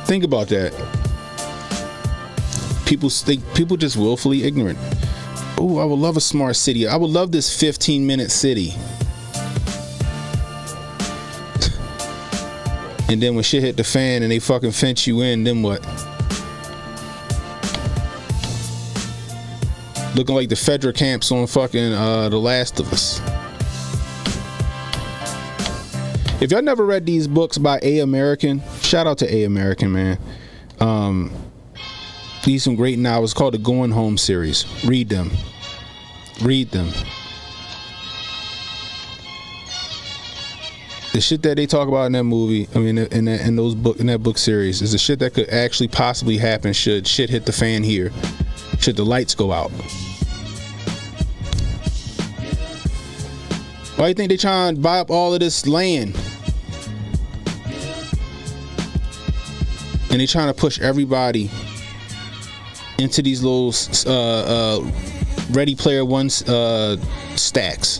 Think about that. People just willfully ignorant. Oh, I would love a smart city. I would love this 15-minute city. And then when shit hit the fan and they fucking fence you in, then what? Looking like the Fedra camps on fucking The Last of Us. If y'all never read these books by A. American, shout out to A. American, man. These some great novels called the Going Home series. Read them. Read them. The shit that they talk about in that movie, I mean, in that book series, is the shit that could actually possibly happen should shit hit the fan here. Should the lights go out? Why do you think they trying to buy up all of this land? and they're trying to push everybody into these little Ready Player One stacks.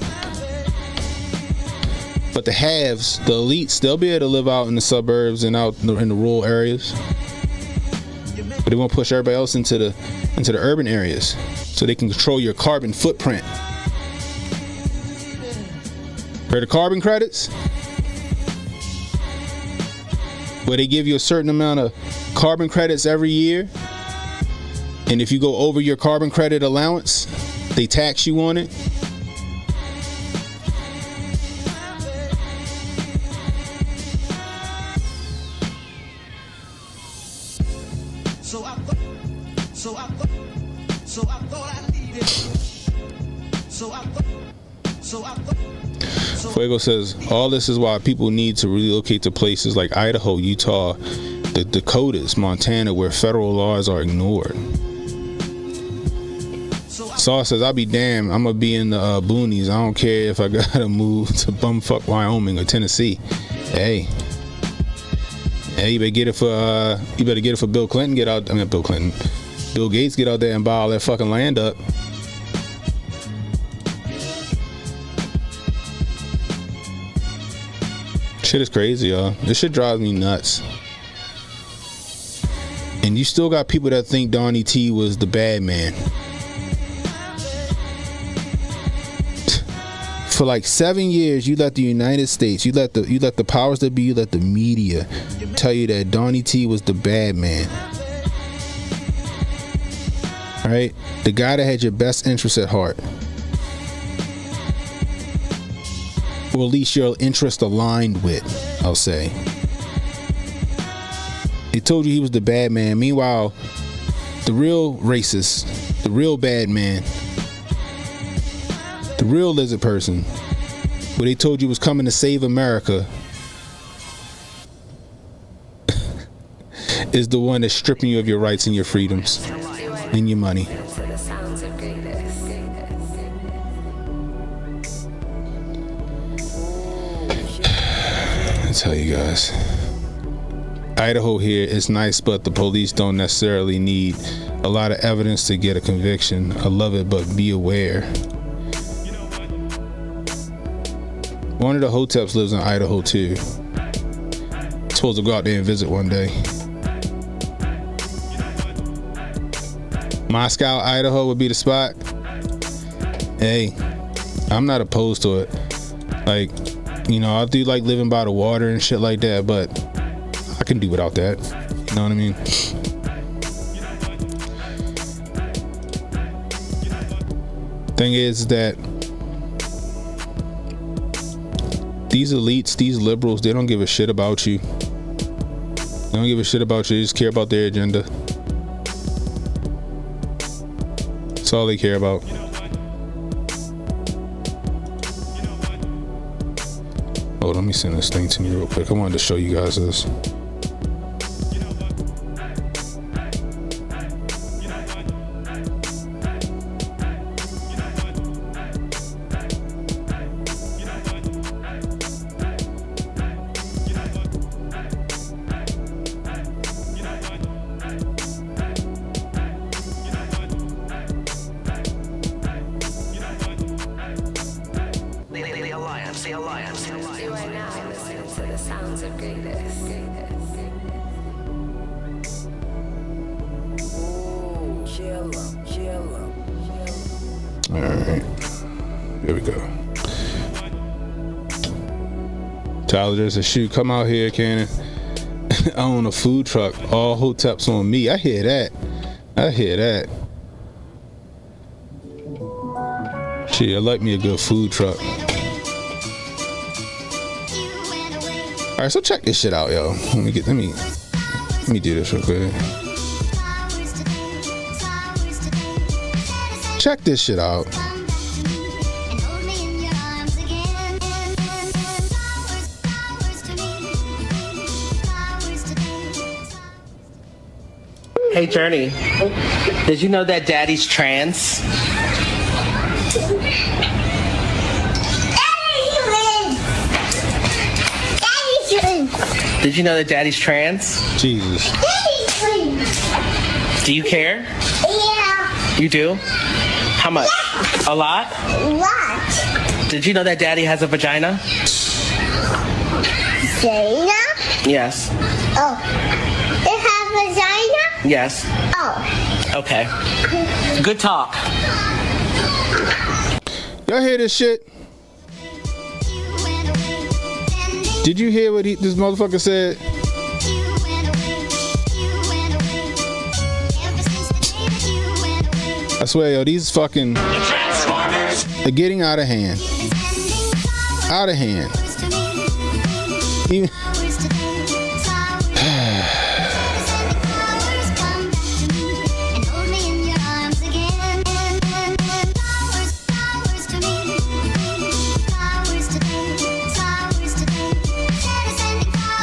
But the haves, the elites, they'll be able to live out in the suburbs and out in the rural areas. But they won't push everybody else into the urban areas so they can control your carbon footprint. For the carbon credits, where they give you a certain amount of carbon credits every year, and if you go over your carbon credit allowance, they tax you on it. Fuego says all this is why people need to relocate to places like Idaho, Utah, the Dakotas, Montana, where federal laws are ignored. Saw says I'll be damned, I'm gonna be in the boonies. I don't care if I gotta move to bumfuck Wyoming or Tennessee. Hey, you better get it for Bill Clinton. Bill Gates, get out there and buy all that fucking land up. Shit is crazy, y'all. This shit drives me nuts. And you still got people that think Donnie T was the bad man. For like 7 years, you let the United States, you let the powers that be, you let the media tell you that Donnie T was the bad man. Right? The guy that had your best interests at heart. Or at least your interest aligned with, I'll say. They told you he was the bad man. Meanwhile, the real racist, the real bad man, the real lizard person, where they told you was coming to save America, is the one that's stripping you of your rights and your freedoms and your money. Tell you guys, Idaho here is nice, but the police don't necessarily need a lot of evidence to get a conviction. I love it, but be aware. One of the Hoteps lives in Idaho too. Supposed to go out there and visit one day. Moscow, Idaho would be the spot. Hey, I'm not opposed to it. Like, you know, I do like living by the water and shit like that, but I can do without that. You know what I mean? Thing is that these elites, these liberals, they don't give a shit about you. They don't give a shit about you. They just care about their agenda. That's all they care about. Oh, let me send this thing to me real quick. I wanted to show you guys this. Tyler, there's a shoot. Come out here, Cannon. I own a food truck. All Hoteps on me. I hear that. Shit, I like me a good food truck. All right, so check this shit out, yo. Let me do this real quick. Check this shit out. Hey, Journey, did you know that Daddy's trans? Did you know that Daddy's trans? Jesus. Do you care? Yeah. You do? How much? Yeah. A lot? What? Did you know that Daddy has a vagina? Vagina? Yes. Oh. It has vagina? Yes. Oh. Okay. Good talk. Y'all hear this shit? Did you hear what this motherfucker said? I swear, yo, these fucking... They're getting out of hand. Out of hand. Even...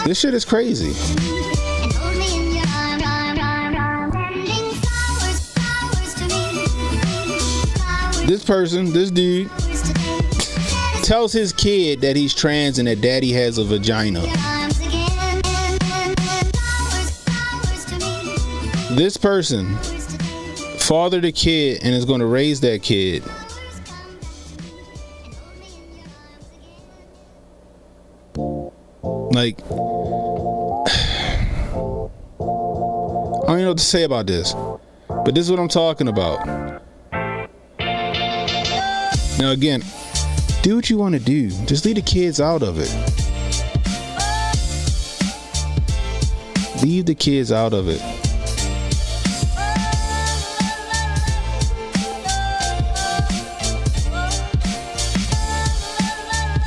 This shit is crazy. This person, this dude, tells his kid that he's trans and that daddy has a vagina. This person fathered a kid and is going to raise that kid. Like, I don't even know what to say about this, but this is what I'm talking about. Now again, do what you want to do. Just leave the kids out of it. Leave the kids out of it.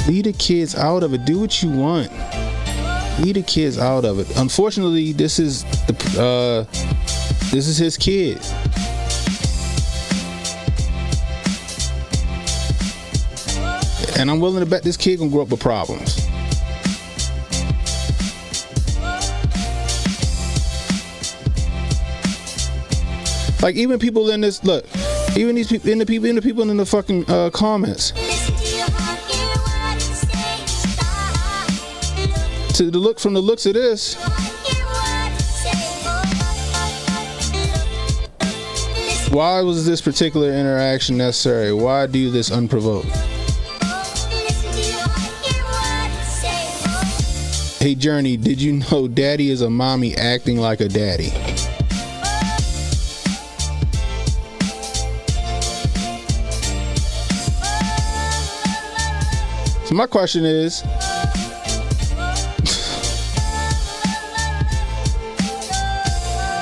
Leave the kids out of it. Do what you want. Leave the kids out of it. Unfortunately, this is his kid. And I'm willing to bet this kid gonna grow up with problems. Like, even people in this, look, even these people, the people in the fucking comments. To the look, from the looks of this, why was this particular interaction necessary? Why do this unprovoked? Hey Journey, did you know daddy is a mommy acting like a daddy? So my question is,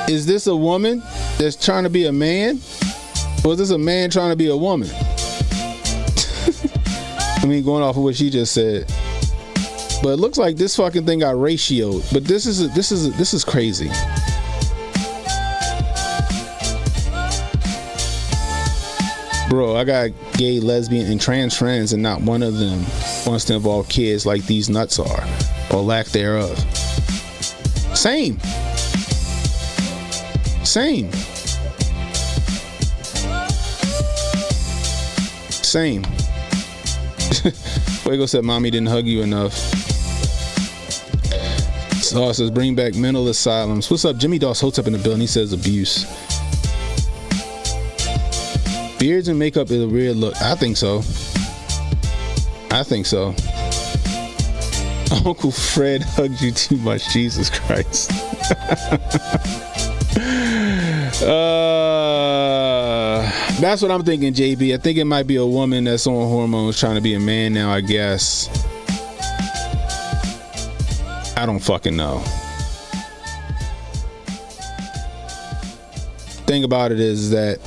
is this a woman that's trying to be a man? Or is this a man trying to be a woman? I mean, going off of what she just said. But it looks like this fucking thing got ratioed. But this is crazy. Bro, I got gay, lesbian, and trans friends, and not one of them wants to involve kids like these nuts are, or lack thereof. Same. Fuego said mommy didn't hug you enough. Saw says bring back mental asylums. What's up? Jimmy Doss Hotep in the building. He says abuse. Beards and makeup is a weird look. I think so. Uncle Fred hugged you too much. Jesus Christ. That's what I'm thinking, JB. I think it might be a woman that's on hormones trying to be a man now, I guess. I don't fucking know. Thing about it is that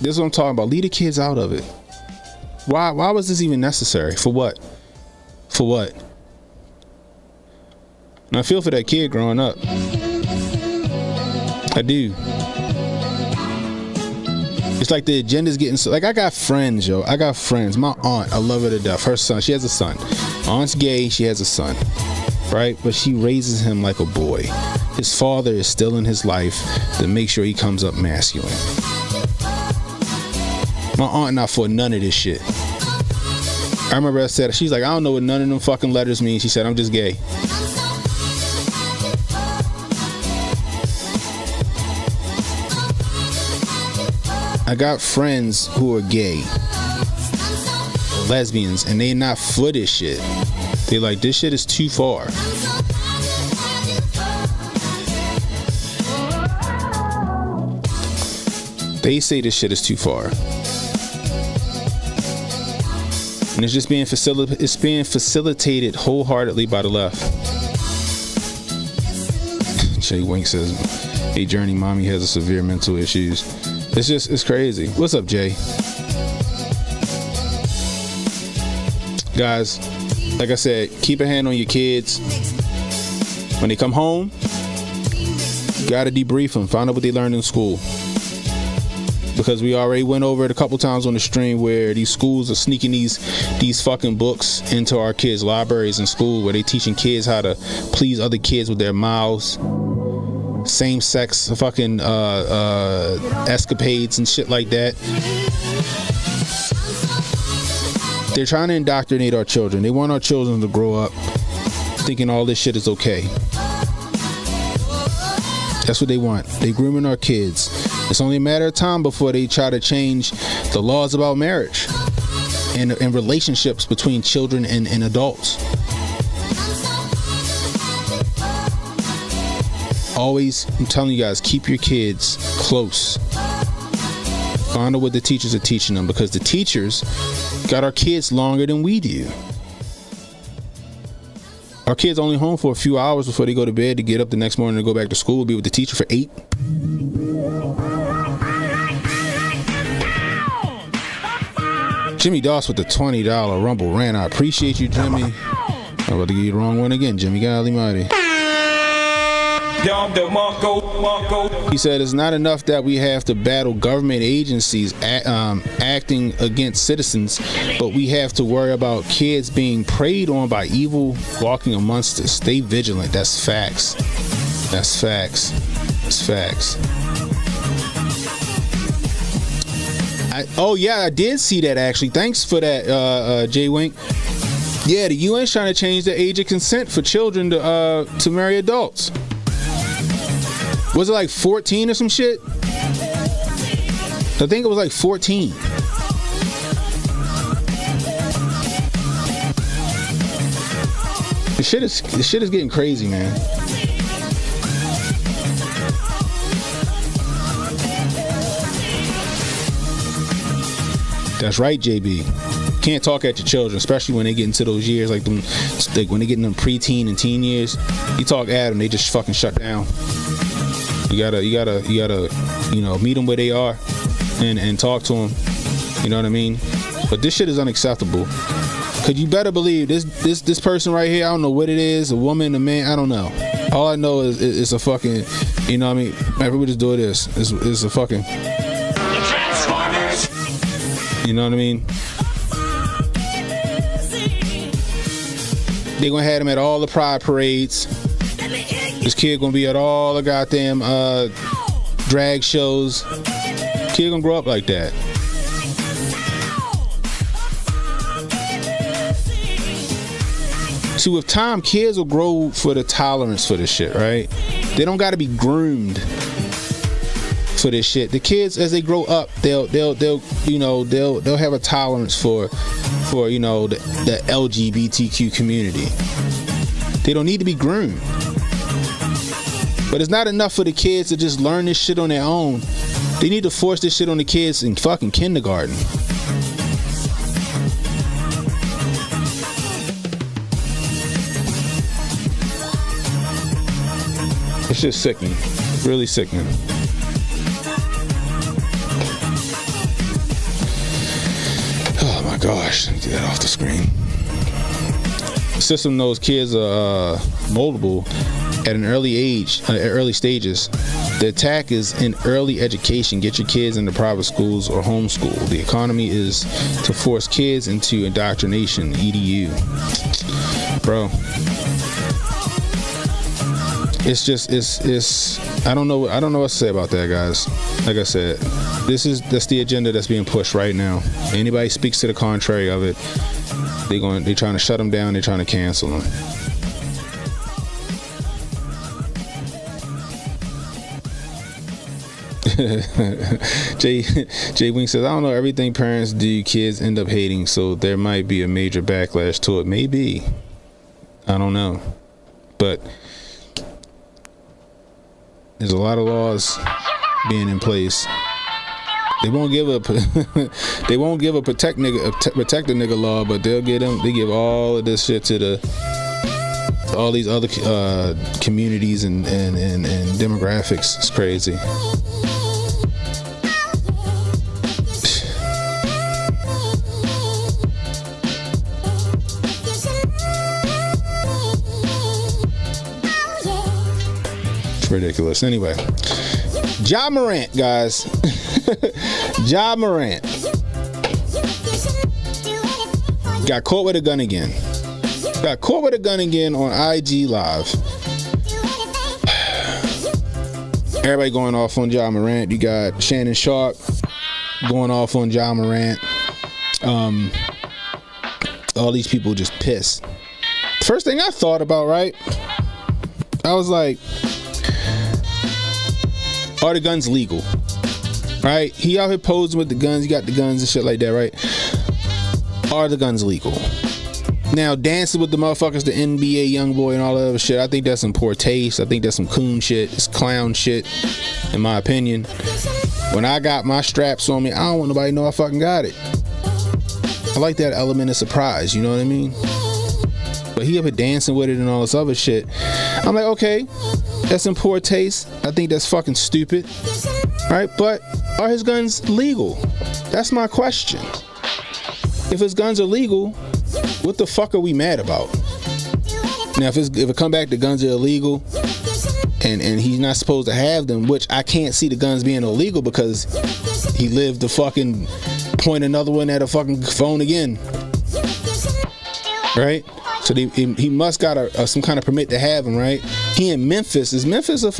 this is what I'm talking about. Leave the kids out of it. Why was this even necessary? For what? And I feel for that kid growing up. I do. It's like the agenda's getting so, like, I got friends. My aunt, I love her to death. Her son, she has a son. Aunt's gay, she has a son, right? But she raises him like a boy. His father is still in his life to make sure he comes up masculine. My aunt not for none of this shit. I remember I said, she's like, I don't know what none of them fucking letters mean. She said, I'm just gay. I got friends who are gay, lesbians, and they not for this shit. They like, this shit is too far. They say this shit is too far. And it's just being facilitated wholeheartedly by the left. Jay Wink says, hey Journey, mommy has a severe mental issues. It's crazy. What's up, Jay? Guys, like I said, keep a hand on your kids. When they come home, you gotta debrief them, find out what they learned in school. Because we already went over it a couple times on the stream where these schools are sneaking these fucking books into our kids' libraries in school, where they teaching kids how to please other kids with their mouths, same-sex fucking escapades and shit like that. They're trying to indoctrinate our children. They want our children to grow up thinking all this shit is okay. That's what they want. They grooming our kids. It's only a matter of time before they try to change the laws about marriage and relationships between children and adults. Always, I'm telling you guys, keep your kids close. Find out what the teachers are teaching them, because the teachers got our kids longer than we do. Our kids only home for a few hours before they go to bed to get up the next morning to go back to school, be with the teacher for 8. Jimmy Doss with the $20 Rumble rant. I appreciate you, Jimmy. I'm about to give you the wrong one again, Jimmy. Golly mighty. He said it's not enough that we have to battle government agencies acting against citizens, but we have to worry about kids being preyed on by evil walking amongst us. Stay vigilant. That's facts. That's facts. That's facts. I did see that actually. Thanks for that, Jay Wink. Yeah, the UN's trying to change the age of consent for children to marry adults. Was it like 14 or some shit? I think it was like 14. The shit is getting crazy, man. That's right, JB. Can't talk at your children, especially when they get into those years like when they get in them preteen and teen years. You talk at them, they just fucking shut down. You gotta, meet them where they are and talk to them. You know what I mean? But this shit is unacceptable. Cause you better believe this person right here, I don't know what it is, a woman, a man, I don't know. All I know is it's a fucking, you know what I mean? Everybody just do this. It's a fucking. You know what I mean? They gonna have him at all the pride parades. This kid gonna be at all the goddamn drag shows. Kid gonna grow up like that. See, with time, kids will grow for the tolerance for this shit, right? They don't gotta be groomed for this shit. The kids, as they grow up, they'll have a tolerance for the LGBTQ community. They don't need to be groomed. But it's not enough for the kids to just learn this shit on their own. They need to force this shit on the kids in fucking kindergarten. It's just sickening. Really sickening. Oh my gosh, let me get that off the screen. The system knows kids are moldable at an early stages. The attack is in early education. Get your kids into private schools or homeschool. The economy is to force kids into indoctrination. EDU, bro. It's I don't know what to say about that, guys. Like I said, that's the agenda that's being pushed right now. Anybody speaks to the contrary of it, they're trying to shut them down. They're trying to cancel them. Jay Wing says, I don't know, everything parents do, kids end up hating, so there might be a major backlash to it. Maybe. I don't know. But there's a lot of laws being in place. They won't give a protect a nigga law, but they give all of this shit to all these other communities and demographics. It's crazy. It's ridiculous. Anyway, Ja Morant, guys. Ja Morant got caught with a gun again. Got caught with a gun again on IG Live. Everybody going off on Ja Morant. You got Shannon Sharp going off on Ja Morant. All these people just pissed. First thing I thought about, right? I was like, are the guns legal? Right? He out here posing with the guns. He got the guns and shit like that, right? Are the guns legal? Now, dancing with the motherfuckers, the NBA young boy and all that other shit, I think that's some poor taste. I think that's some coon shit. It's clown shit, in my opinion. When I got my straps on me, I don't want nobody to know I fucking got it. I like that element of surprise, you know what I mean? But he up here dancing with it and all this other shit. I'm like, okay, that's some poor taste. I think that's fucking stupid. Right? But are his guns legal? That's my question. If his guns are legal, what the fuck are we mad about? Now, if it come back, the guns are illegal, and he's not supposed to have them, which I can't see the guns being illegal because he lived to fucking point another one at a fucking phone again. Right? So he must got some kind of permit to have them, right? He in Memphis. Is Memphis a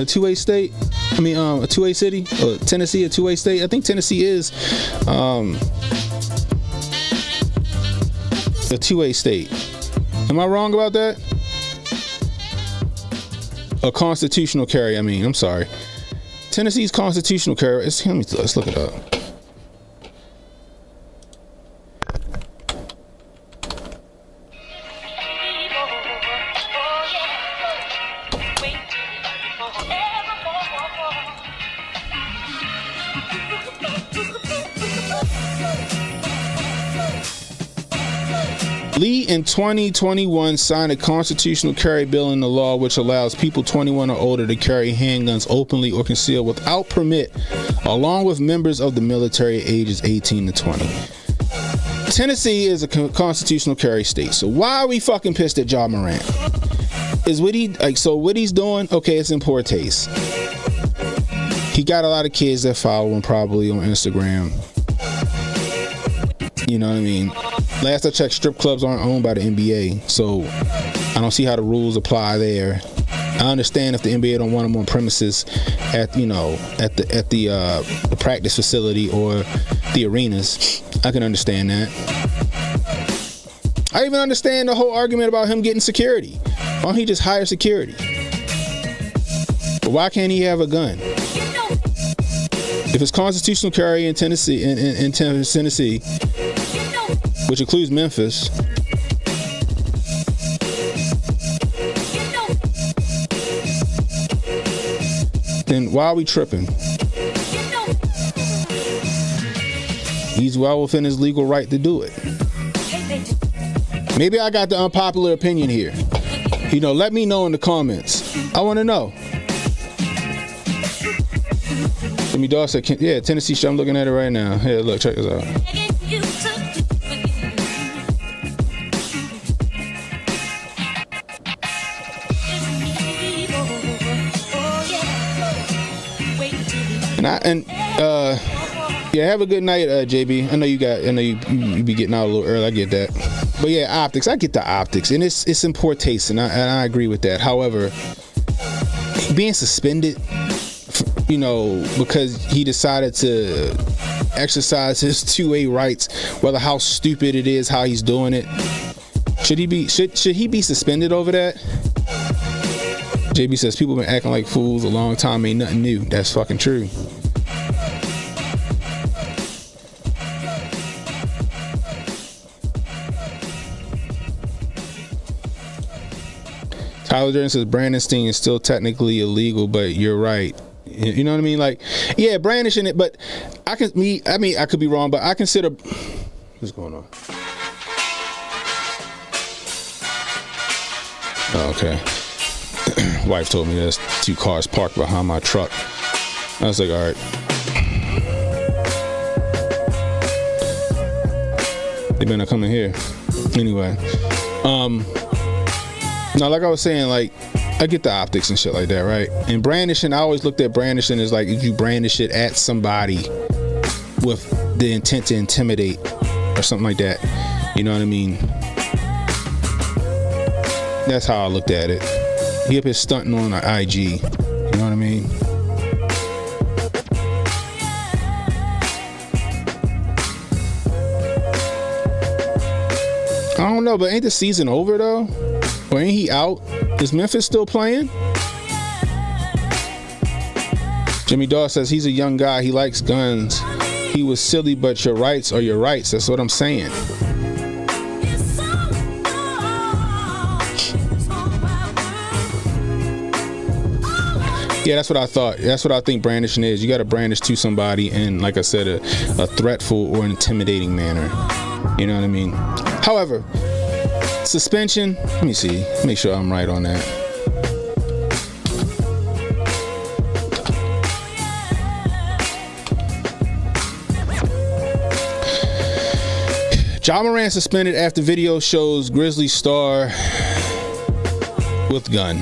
two-way state? I mean, a two-way city? Tennessee, a two-way state? I think Tennessee is a two-way state. Am I wrong about that? A constitutional carry, I mean, I'm sorry. Tennessee's constitutional carry. Let's look it up. Lee in 2021 signed a constitutional carry bill into law which allows people 21 or older to carry handguns openly or concealed without permit, along with members of the military ages 18 to 20. Tennessee is a constitutional carry state, so why are we fucking pissed at Ja Morant? Is what he's doing, okay, it's in poor taste. He got a lot of kids that follow him probably on Instagram. You know what I mean? Last I checked, strip clubs aren't owned by the NBA, so I don't see how the rules apply there. I understand if the NBA don't want them on premises at the practice facility or the arenas. I can understand that. I even understand the whole argument about him getting security. Why don't he just hire security? But why can't he have a gun? If it's constitutional carry in Tennessee, in Tennessee, which includes Memphis, then why are we tripping? He's well within his legal right to do it. Maybe I got the unpopular opinion here. Let me know in the comments. I want to know. Let me dog said, yeah, Tennessee shit. I'm looking at it right now. Hey, look, check this out. Yeah, have a good night, JB. I know you be getting out a little early. I get that. But yeah, optics. I get the optics, and it's in poor taste, and I agree with that. However, being suspended, because he decided to exercise his 2A rights, whether how stupid it is, how he's doing it, Should he be suspended over that? JB says people been acting like fools a long time, ain't nothing new. That's fucking true. Tyler Jordan says Brandishing is still technically illegal, but you're right. You know what I mean? Like, yeah, brandishing it, but I could be wrong, but I consider what's going on. Oh, okay. Wife told me there's 2 cars parked behind my truck. I was like, all right. They better come in here. Anyway, now, like I was saying, like, I get the optics and shit like that, right? And brandishing, I always looked at brandishing as like if you brandish it at somebody with the intent to intimidate or something like that. You know what I mean? That's how I looked at it. He up here stunting on an IG. You know what I mean? I don't know, but ain't the season over though? Or ain't he out? Is Memphis still playing? Jimmy Dawes says he's a young guy. He likes guns. He was silly, but your rights are your rights. That's what I'm saying. Yeah, that's what I thought. That's what I think brandishing is. You got to brandish to somebody in, like I said, a threatful or intimidating manner. You know what I mean? However, suspension, let me see. Make sure I'm right on that. Ja Morant suspended after video shows Grizzly star with gun.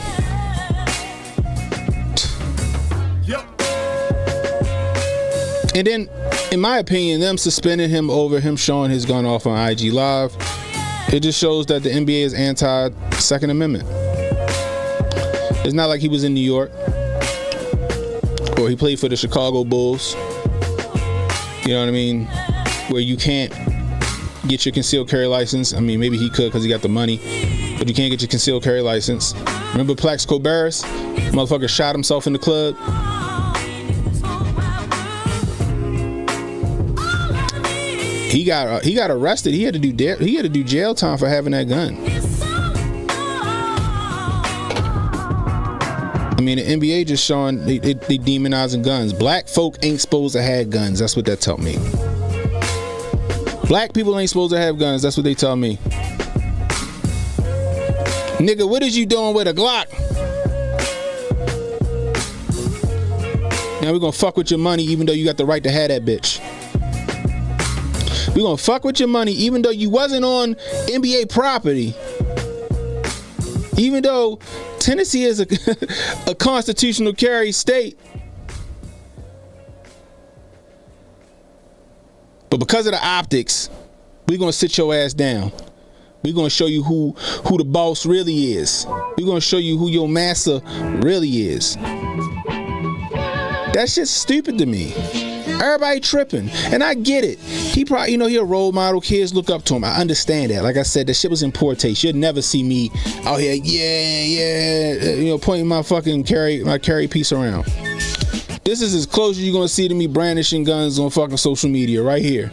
And then, in my opinion, them suspending him over him showing his gun off on IG Live, it just shows that the NBA is anti-Second Amendment. It's not like he was in New York or he played for the Chicago Bulls. You know what I mean? Where you can't get your concealed carry license. I mean, maybe he could because he got the money, but you can't get your concealed carry license. Remember Plaxico Barris? Motherfucker shot himself in the club. He got arrested. He had to do jail time for having that gun. I mean, the NBA just showing they demonizing guns. Black folk ain't supposed to have guns. That's what that tell me. Black people ain't supposed to have guns. That's what they tell me. Nigga, what is you doing with a Glock? Now we're gonna fuck with your money even though you got the right to have that bitch. We're gonna fuck with your money even though you wasn't on NBA property. Even though Tennessee is a constitutional carry state. But because of the optics, we're gonna sit your ass down. We're gonna show you who the boss really is. We're gonna show you who your master really is. That shit's stupid to me. Everybody tripping, and I get it. He probably, he a role model. Kids look up to him. I understand that. Like I said, that shit was in poor taste. You'd never see me out here, pointing my fucking carry piece around. This is as close as you're gonna see to me brandishing guns on fucking social media, right here.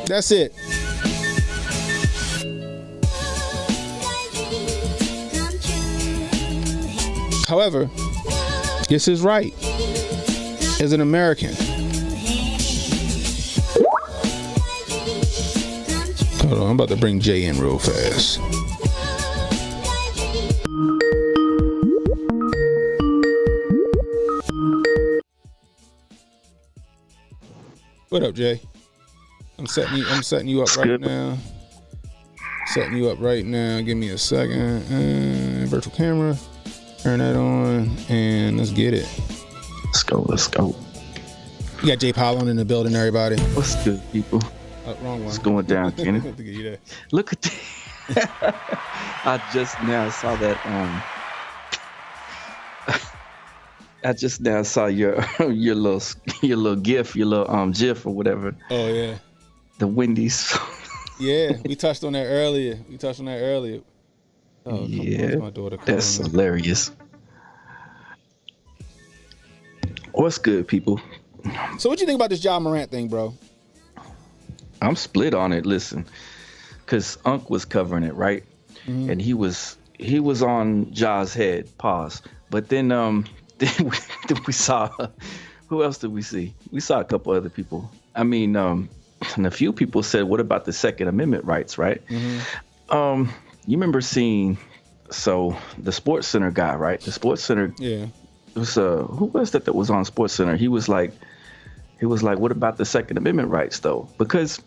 That's it. However, this is right as an American. Hold on, I'm about to bring Jay in real fast. What up, Jay? I'm setting you up right now. Setting you up right now. Give me a second. Virtual camera. Turn that on and let's get it. Let's go. You got Jay Pollen in the building, everybody. What's good, people? Wrong one. What's going down, Kenny? Look at that. I just now saw that. I just now saw your little GIF, your little GIF or whatever. Oh yeah. The Wendy's. Yeah, we touched on that earlier. Oh, yeah, my daughter. That's hilarious. What's good, people? So what you think about this Ja Morant thing, bro? I'm split on it. Listen, because Unc was covering it, right? Mm-hmm. And he was on Ja's head. Pause. But then then we saw, who else did we see? We saw a couple other people. I mean, and a few people said, "What about the Second Amendment rights?" Right? Mm-hmm. You remember seeing the Sports Center guy, right? The Sports Center. Yeah. It was who was that was on Sports Center? He was like, "What about the Second Amendment rights, though?" Because,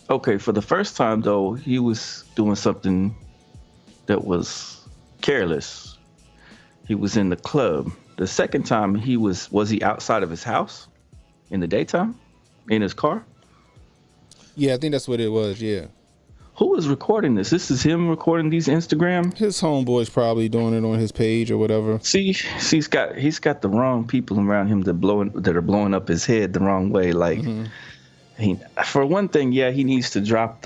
okay, for the first time though, he was doing something that was careless. He was in the club. The second time was he outside of his house in the daytime in his car? Yeah, I think that's what it was. Yeah. Who was recording this? This is him recording these Instagram? His homeboy's probably doing it on his page or whatever. See, he's got the wrong people around him that are blowing up his head the wrong way. Like, for one thing, yeah, he needs to drop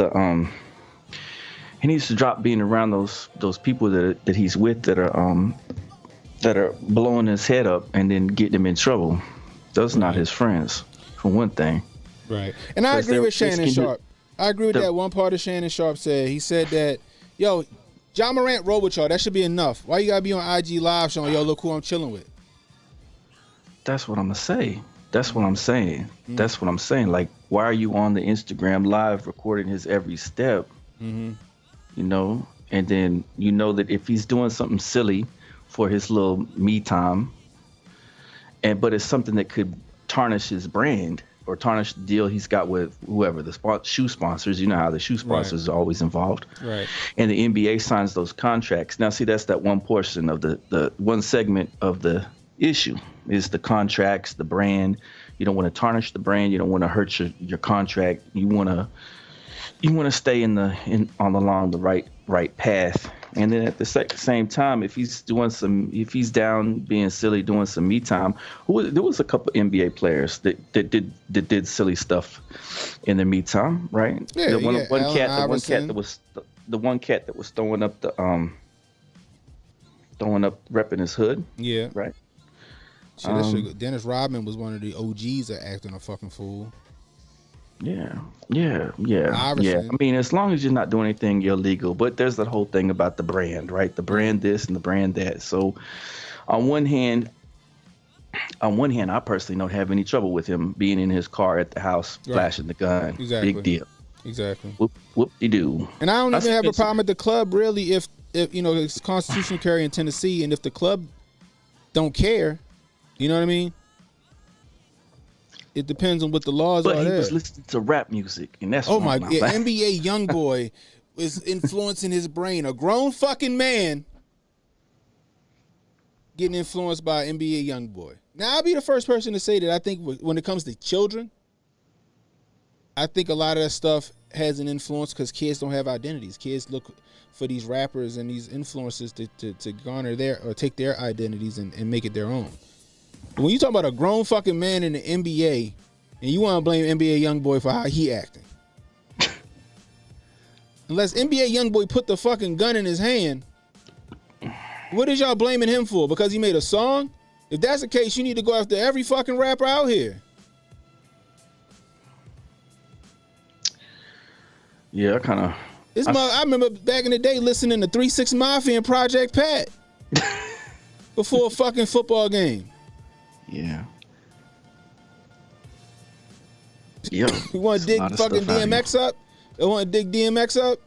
being around those people that he's with that are blowing his head up and then getting him in trouble. Those are not his friends, for one thing. Right. And I agree with Shannon Sharp. I agree with that one part of Shannon Sharp said. He said that, yo, Ja Morant roll with y'all. That should be enough. Why you gotta be on IG Live showing, yo, look who I'm chilling with? That's what I'm gonna say. That's what I'm saying. That's what I'm saying. Like, why are you on the Instagram Live recording his every step? Mm-hmm. You know, and then you know that if he's doing something silly for his little me time, but it's something that could tarnish his brand or tarnish the deal he's got with whoever the shoe sponsors. You know how the shoe sponsors are always involved, right? And the NBA signs those contracts. Now, see, that's that one portion of the one segment of the issue is the contracts, the brand. You don't want to tarnish the brand. You don't want to hurt your contract. You want to stay along the right path. And then at the same time, if he's down being silly, doing some me time, there was a couple NBA players that did silly stuff in their me time, right? Yeah, the one cat that was throwing up repping his hood. Yeah. Right. Dennis Rodman was one of the OGs of acting a fucking fool. Yeah. I mean, as long as you're not doing anything illegal, but there's that whole thing about the brand, right? The brand this and the brand that. So on one hand, I personally don't have any trouble with him being in his car at the house, flashing the gun. Exactly. Big deal. Exactly. Whoop-de-doo. And I don't even have a problem at the club, really, if you know, it's constitutional carry in Tennessee, and if the club don't care, you know what I mean? It depends on what the laws are there. But he was listening to rap music, and that's NBA YoungBoy is influencing his brain. A grown fucking man getting influenced by NBA YoungBoy. Now, I'll be the first person to say that I think when it comes to children, I think a lot of that stuff has an influence because kids don't have identities. Kids look for these rappers and these influencers to garner take their identities and make it their own. When you talk about a grown fucking man in the NBA and you want to blame NBA YoungBoy for how he acting. Unless NBA YoungBoy put the fucking gun in his hand, what is y'all blaming him for? Because he made a song? If that's the case, you need to go after every fucking rapper out here. Yeah, I remember back in the day listening to 3 6 Mafia and Project Pat before a fucking football game. Yeah. Yo, you want to dig fucking DMX up? You want to dig DMX up?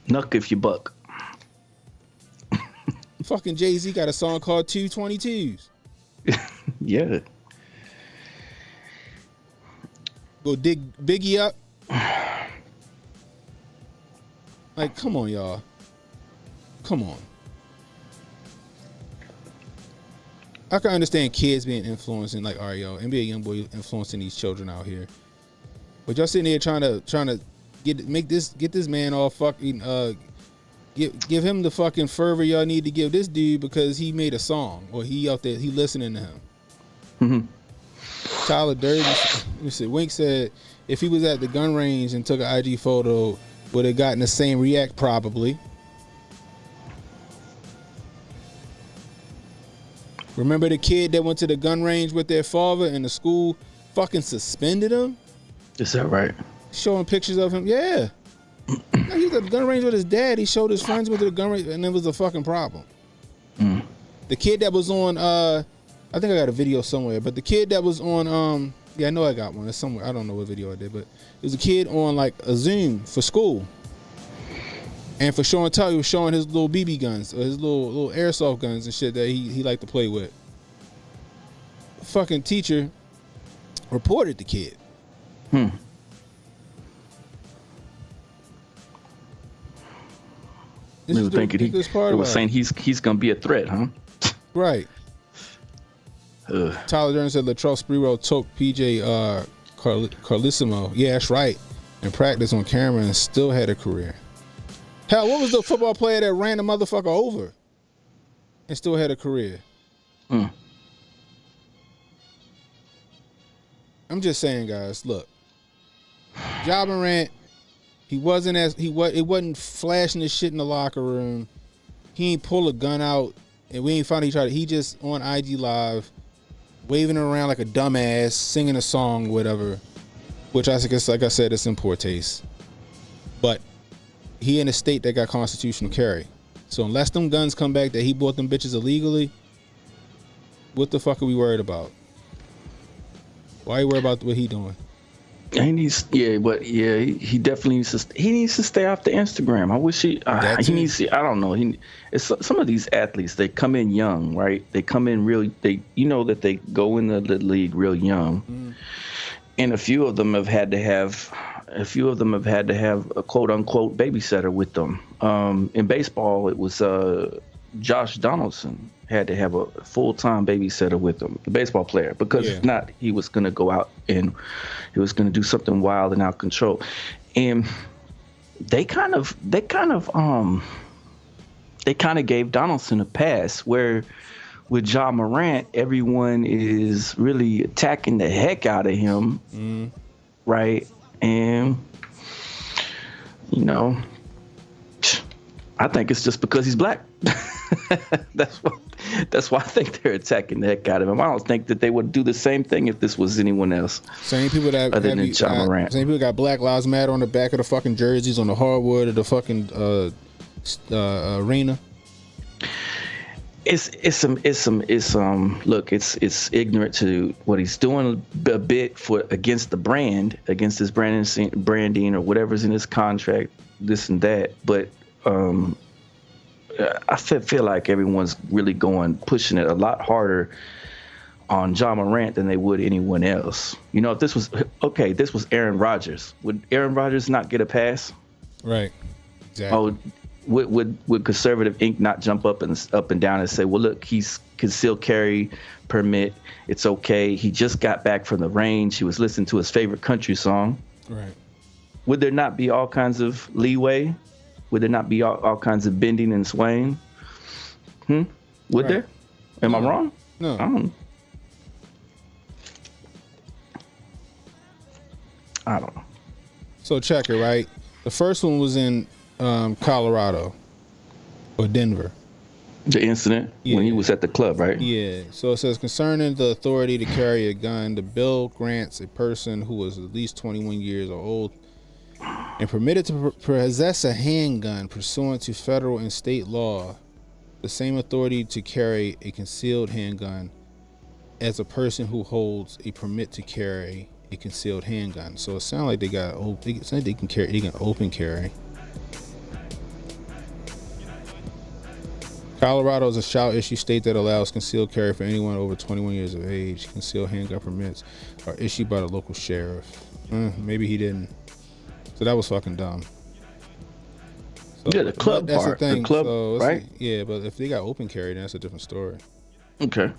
Nuck if you buck. Fucking Jay-Z got a song called 222s. Yeah. Go dig Biggie up. Like, come on, y'all. Come on. I can understand kids being influenced and like, all right, yo, NBA YoungBoy influencing these children out here. But y'all sitting here trying to get this man all fucking give him the fucking fervor y'all need to give this dude because he made a song or he out there he listening to him. Mm-hmm. Tyler Durden. Let me see. Wink said if he was at the gun range and took an IG photo, would have gotten the same react probably. Remember the kid that went to the gun range with their father and the school fucking suspended him? Is that right? Showing pictures of him. Yeah. He was at the gun range with his dad. He showed his friends went to the gun range and it was a fucking problem. The kid that was on, I think I got a video somewhere, but the kid that was on, yeah, I know I got one. It's somewhere. I don't know what video I did, but it was a kid on like a Zoom for school. And for show and tell, he was showing his little BB guns, or his little airsoft guns and shit that he liked to play with. Fucking teacher reported the kid. They were thinking he was saying he's gonna be a threat, huh? Right. Tyler Durden said Latrell Sprewell took PJ Carlissimo. Yeah, that's right. And practiced on camera and still had a career. Hell, what was the football player that ran the motherfucker over and still had a career? I'm just saying, guys, look. Ja Morant, it wasn't flashing his shit in the locker room. He ain't pull a gun out and we ain't found each other. He just on IG Live, waving around like a dumbass, singing a song, whatever. Which I guess, like I said, it's in poor taste. But he in a state that got constitutional carry. So unless them guns come back that he bought them bitches illegally, what the fuck are we worried about? Why are you worried about what he doing? He definitely needs to. He needs to stay off the Instagram. I wish he needs to. I don't know. It's some of these athletes. They come in young, right? They come in real. That they go in the league real young, and a few of them have had to have a quote unquote babysitter with them. In baseball, it was Josh Donaldson had to have a full-time babysitter with him, the baseball player, because if not, he was going to go out and he was going to do something wild and out of control. And they kind of gave Donaldson a pass, where with Ja Morant, everyone is really attacking the heck out of him, right? And I think it's just because he's black. That's why I think they're attacking the heck out of him. I don't think that they would do the same thing if this was anyone else. Same people that other than Ja Morant. Same people got Black Lives Matter on the back of the fucking jerseys, on the hardwood of the fucking arena. It's ignorant to what he's doing a bit against the brand, against his branding or whatever's in his contract, this and that. But I feel like everyone's really pushing it a lot harder on Ja Morant than they would anyone else. If this was Aaron Rodgers, would Aaron Rodgers not get a pass? Right. Exactly. Oh, would Conservative Inc. not jump up and down and say, well, look, he's concealed carry permit, it's okay. He just got back from the range. He was listening to his favorite country song. Right. Would there not be all kinds of leeway? Would there not be all kinds of bending and swaying? Would there? Am I wrong? No. I don't know. So check it, right? The first one was in Colorado or Denver. The incident when he was at the club, right? Yeah. So it says, concerning the authority to carry a gun, the bill grants a person who is at least 21 years or old and permitted to possess a handgun pursuant to federal and state law the same authority to carry a concealed handgun as a person who holds a permit to carry a concealed handgun. So it sounds like they can open carry. Colorado is a shall issue state that allows concealed carry for anyone over 21 years of age. Concealed handgun permits are issued by the local sheriff. Maybe he didn't. So that was fucking dumb. So the club that's part. The thing. The club, so right? Yeah, but if they got open carry, then that's a different story. Okay.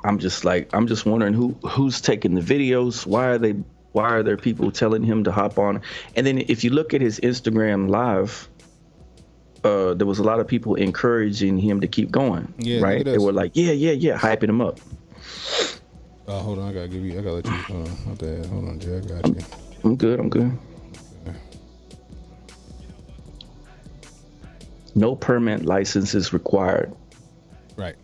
I'm just wondering who's taking the videos. Why are there people telling him to hop on? And then if you look at his Instagram live, there was a lot of people encouraging him to keep going. Yeah, right. They were like, yeah, hyping him up. Hold on, I gotta let you. Hold on, my bad. Hold on, Jay, I got you. I'm good. Okay. No permit license is required. Right.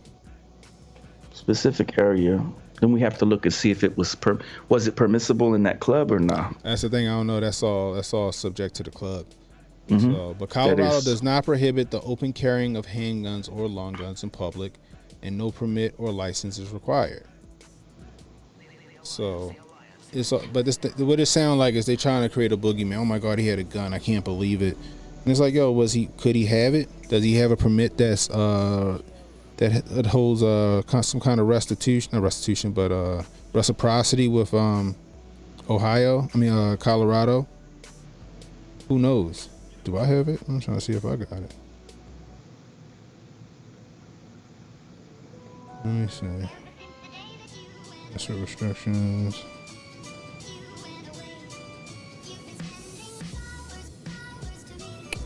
Specific area. Then we have to look and see if it was it permissible in that club or not. That's the thing. I don't know. That's all subject to the club. Mm-hmm. So, but Colorado does not prohibit the open carrying of handguns or long guns in public, and no permit or license is required. So, what it sounds like is they trying to create a boogeyman. Oh my God, he had a gun. I can't believe it. And it's like, yo, could he have it? Does he have a permit that's that holds some kind of reciprocity with Colorado? Who knows? Do I have it? I'm trying to see if I got it. Let me see. That's the restrictions.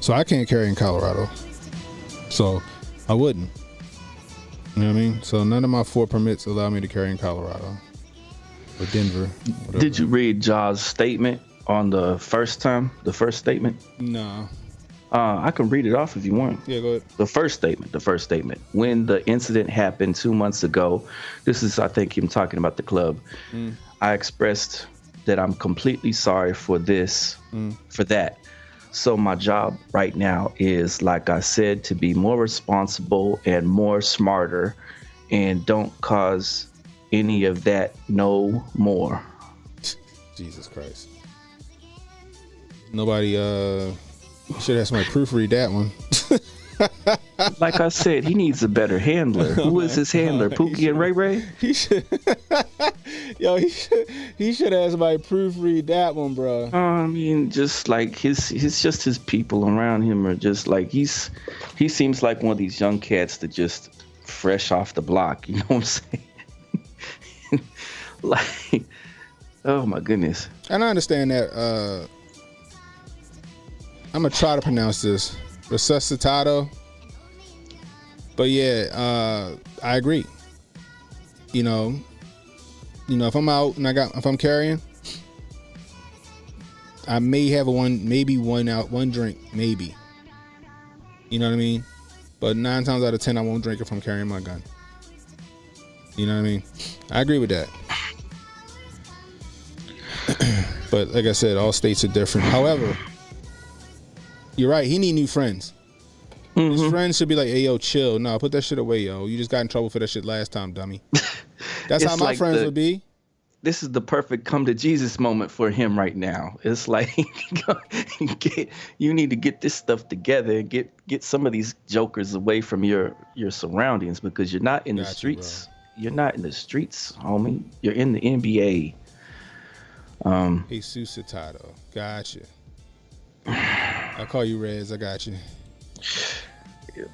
So I can't carry in Colorado. So I wouldn't. You know what I mean? So none of my 4 permits allow me to carry in Colorado or Denver. Whatever. Did you read Ja's statement on the first statement? No. I can read it off if you want. Yeah, go ahead. The first statement. When the incident happened 2 months ago, this is, I think, him talking about the club. I expressed that I'm completely sorry for that. So my job right now is, like I said, to be more responsible and more smarter, and don't cause any of that no more. Jesus Christ. Nobody should have somebody proofread that one. Like I said, he needs a better handler. Who is his handler? Pookie and Ray Ray? He should. Yo, he should have somebody proofread that one, bro. I mean, just like his people around him are just like he seems like one of these young cats that just fresh off the block. You know what I'm saying? Like, oh my goodness. And I understand that. I'm gonna try to pronounce this resuscitado. But yeah, I agree. You know, if I'm out and if I'm carrying, I may have one drink, maybe. You know what I mean? But 9 times out of 10, I won't drink if I'm carrying my gun. You know what I mean? I agree with that. But like I said, all states are different. However, you're right. He need new friends. His friends should be like, hey, yo, chill. No, put that shit away, yo. You just got in trouble for that shit last time, dummy. That's how my friends would be. This is the perfect come to Jesus moment for him right now. It's like, you need to get this stuff together and get some of these jokers away from your surroundings, because you're not in the streets. You're not in the streets, homie. You're in the NBA. Jesus Citado. Gotcha. I'll call you Rez. I got you.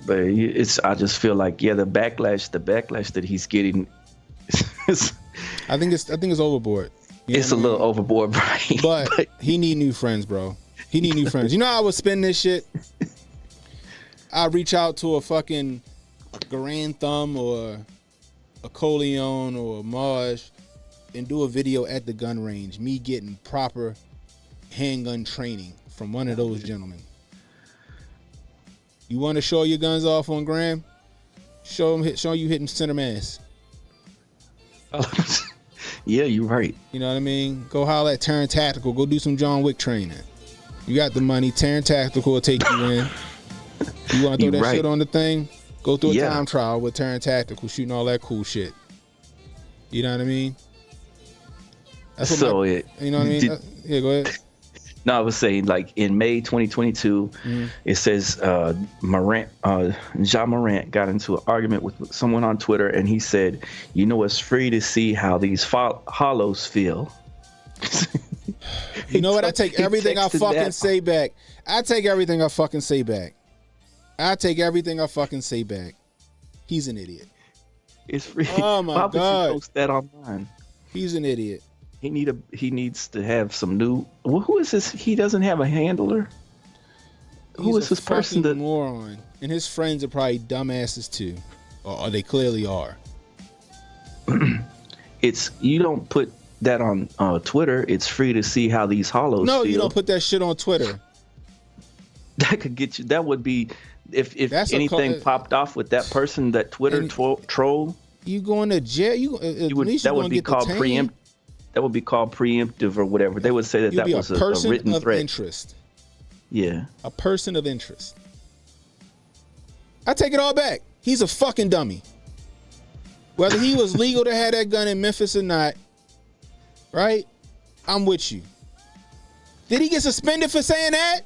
But I just feel like, the backlash that he's getting, I think it's overboard. It's a little overboard, right? But he need new friends, bro. He need new friends. You know how I would spin this shit? I reach out to a fucking Grand Thumb or a Coleon or a Marge and do a video at the gun range, me getting proper handgun training from one of those gentlemen. You want to show your guns off on Graham? Show you hitting center mass. Yeah, you're right. You know what I mean? Go holler at Terran Tactical. Go do some John Wick training. You got the money. Terran Tactical will take you in. You want to throw that shit on the thing? Go through a time trial with Terran Tactical, shooting all that cool shit. You know what I mean? That's what you know what I mean? Yeah, go ahead. No, I was saying, like, in May 2022, it says Morant got into an argument with someone on Twitter, and he said, it's free to see how these hollows feel. You know what? I take everything I fucking say back. I take everything I fucking say back. He's an idiot. It's free. Oh my God. Why would you post that online? He's an idiot. He needs to have some new. Who is this? He doesn't have a handler. who is this person that moron? And his friends are probably dumbasses too, or they clearly are. It's you don't put that on Twitter. It's free to see how these hollows. No, feel. you don't put that shit on Twitter. That could get you. That would be if anything popped off with that person, that Twitter troll. You going to jail? That would be called preempt. That would be called preemptive or whatever. They would say that that was a written threat. Interest. Yeah. A person of interest. I take it all back. He's a fucking dummy. Whether he was legal to have that gun in Memphis or not, right? I'm with you. Did he get suspended for saying that?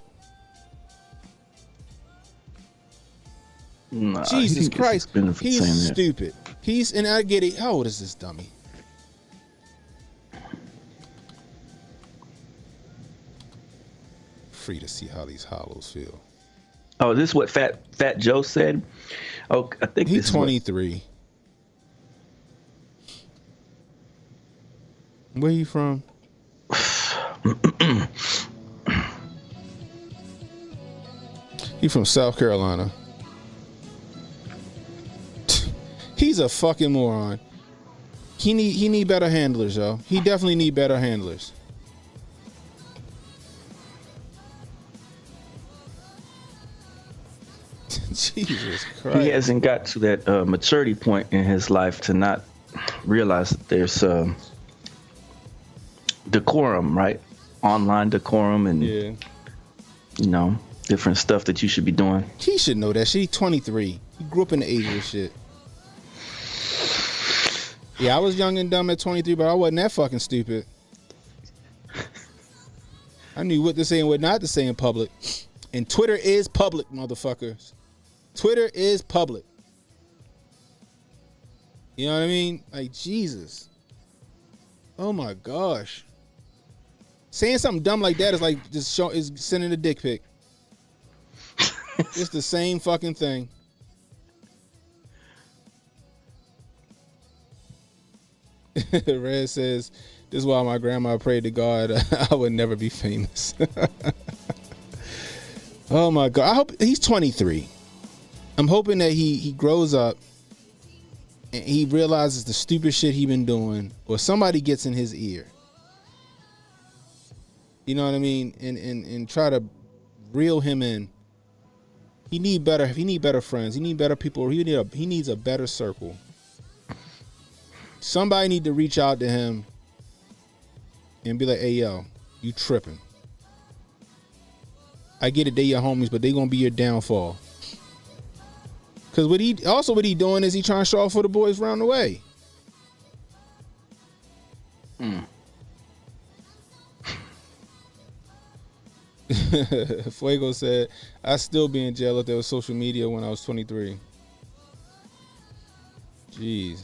Nah, Jesus Christ. He's stupid. That. And I get it. How old is this dummy? Free to see how these hollows feel. Oh, this is what Fat Joe said? Oh, I think he's 23. Where you from? He from South Carolina. He's a fucking moron. He need better handlers, yo. He definitely need better handlers. Jesus Christ. He hasn't got to that maturity point in his life to not realize that there's decorum, right? Online decorum and different stuff that you should be doing. He should know that shit. He's 23. He grew up in the 80s and shit. Yeah, I was young and dumb at 23, but I wasn't that fucking stupid. I knew what to say and what not to say in public. And Twitter is public, motherfuckers. Twitter is public. You know what I mean? Like, Jesus. Oh my gosh. Saying something dumb like that is like is sending a dick pic. It's the same fucking thing. Red says, this is why my grandma prayed to God I would never be famous. Oh my God. I hope he's 23. I'm hoping that he grows up and he realizes the stupid shit he been doing, or somebody gets in his ear. You know what I mean? And try to reel him in. He need better friends. He need better people. He needs a better circle. Somebody need to reach out to him and be like, hey yo, you tripping. I get it, they your homies, but they gonna be your downfall. Cause what he doing is he trying to show off for the boys round the way. Fuego said, I'd still be in jail if there was social media when I was 23. Jeez.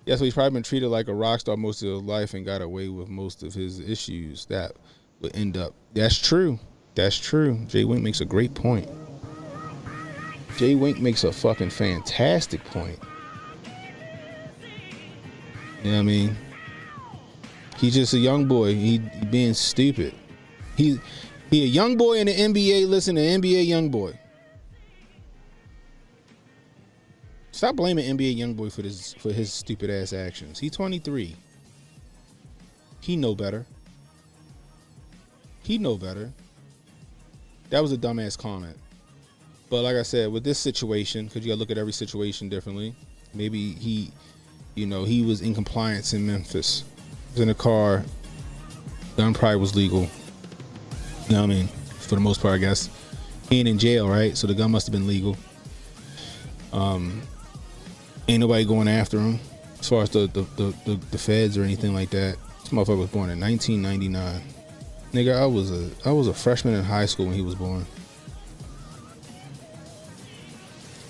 Yeah, so he's probably been treated like a rock star most of his life and got away with most of his issues. That would end up. That's true. That's true. Jay Wink makes a great point. Jay Wink makes a fucking fantastic point. You know what I mean? He's just a young boy. He being stupid. He a young boy in the NBA. Listen to NBA young boy. Stop blaming NBA young boy for his stupid ass actions. He's 23. He know better. He know better. That was a dumbass comment. But like I said, with this situation, because you gotta look at every situation differently. Maybe he was in compliance in Memphis. He was in a car. Gun probably was legal. You know what I mean? For the most part, I guess. He ain't in jail, right? So the gun must have been legal. Ain't nobody going after him as far as the feds or anything like that. This motherfucker was born in 1999. Nigga, I was a freshman in high school when he was born.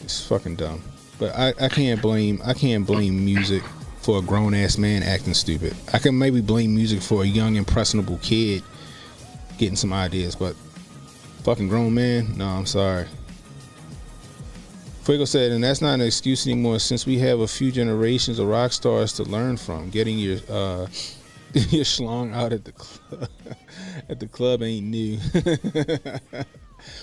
It's fucking dumb. But I can't blame music for a grown ass man acting stupid. I can maybe blame music for a young impressionable kid getting some ideas, but fucking grown man, no, I'm sorry. Fuego said, and that's not an excuse anymore since we have a few generations of rock stars to learn from. Getting your your schlong out at the club ain't new.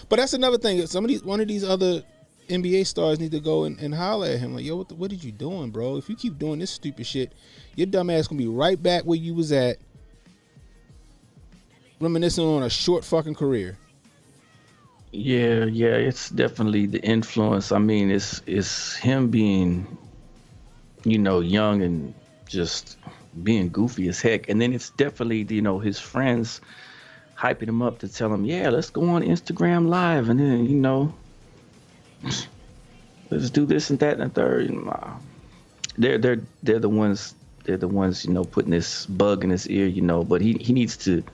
But that's another thing. One of these other NBA stars need to go and holler at him like, yo, what did you doing, bro? If you keep doing this stupid shit, your dumb ass gonna be right back where you was at, reminiscing on a short fucking career. Yeah, it's definitely the influence. I mean, it's him being, young and just being goofy as heck. And then it's definitely, his friends hyping him up to tell him, yeah, let's go on Instagram Live. And then, let's do this and that and the third. They're the ones, putting this bug in his ear, but he needs to,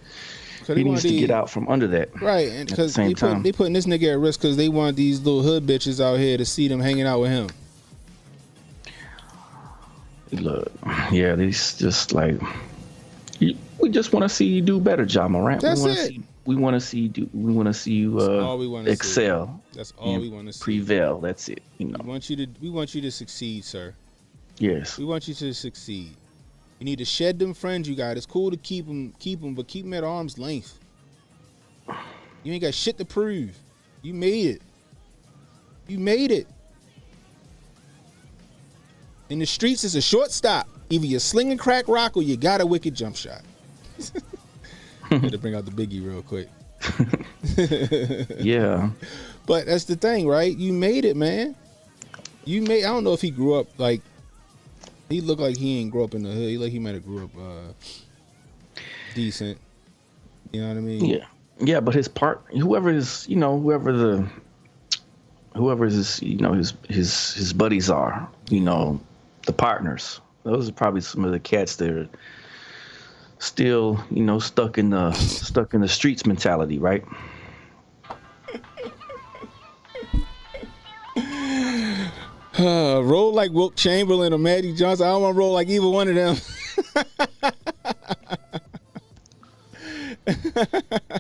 get out from under that. Right, and because they putting this nigga at risk because they want these little hood bitches out here to see them hanging out with him. Look, yeah, these just like we just want to see you do better, Ja Morant. That's it. We want to see you excel. That's all we want to see. Prevail. That's it. We want you to succeed, sir. Yes. We want you to succeed. You need to shed them friends you got. It's cool to keep them, but keep them at arm's length. You ain't got shit to prove. You made it. In the streets, it's a short stop. Either you sling and crack rock or you got a wicked jump shot. Had to bring out the biggie real quick. Yeah. But that's the thing, right? You made it, man. I don't know if he grew up like, he looked like he ain't grow up in the hood. He might have grew up decent. You know what I mean? Yeah. Yeah, but his whoever his buddies are, the partners. Those are probably some of the cats that are still, stuck in the streets mentality, right? Roll like Wilt Chamberlain or Magic Johnson. I don't want to roll like either one of them.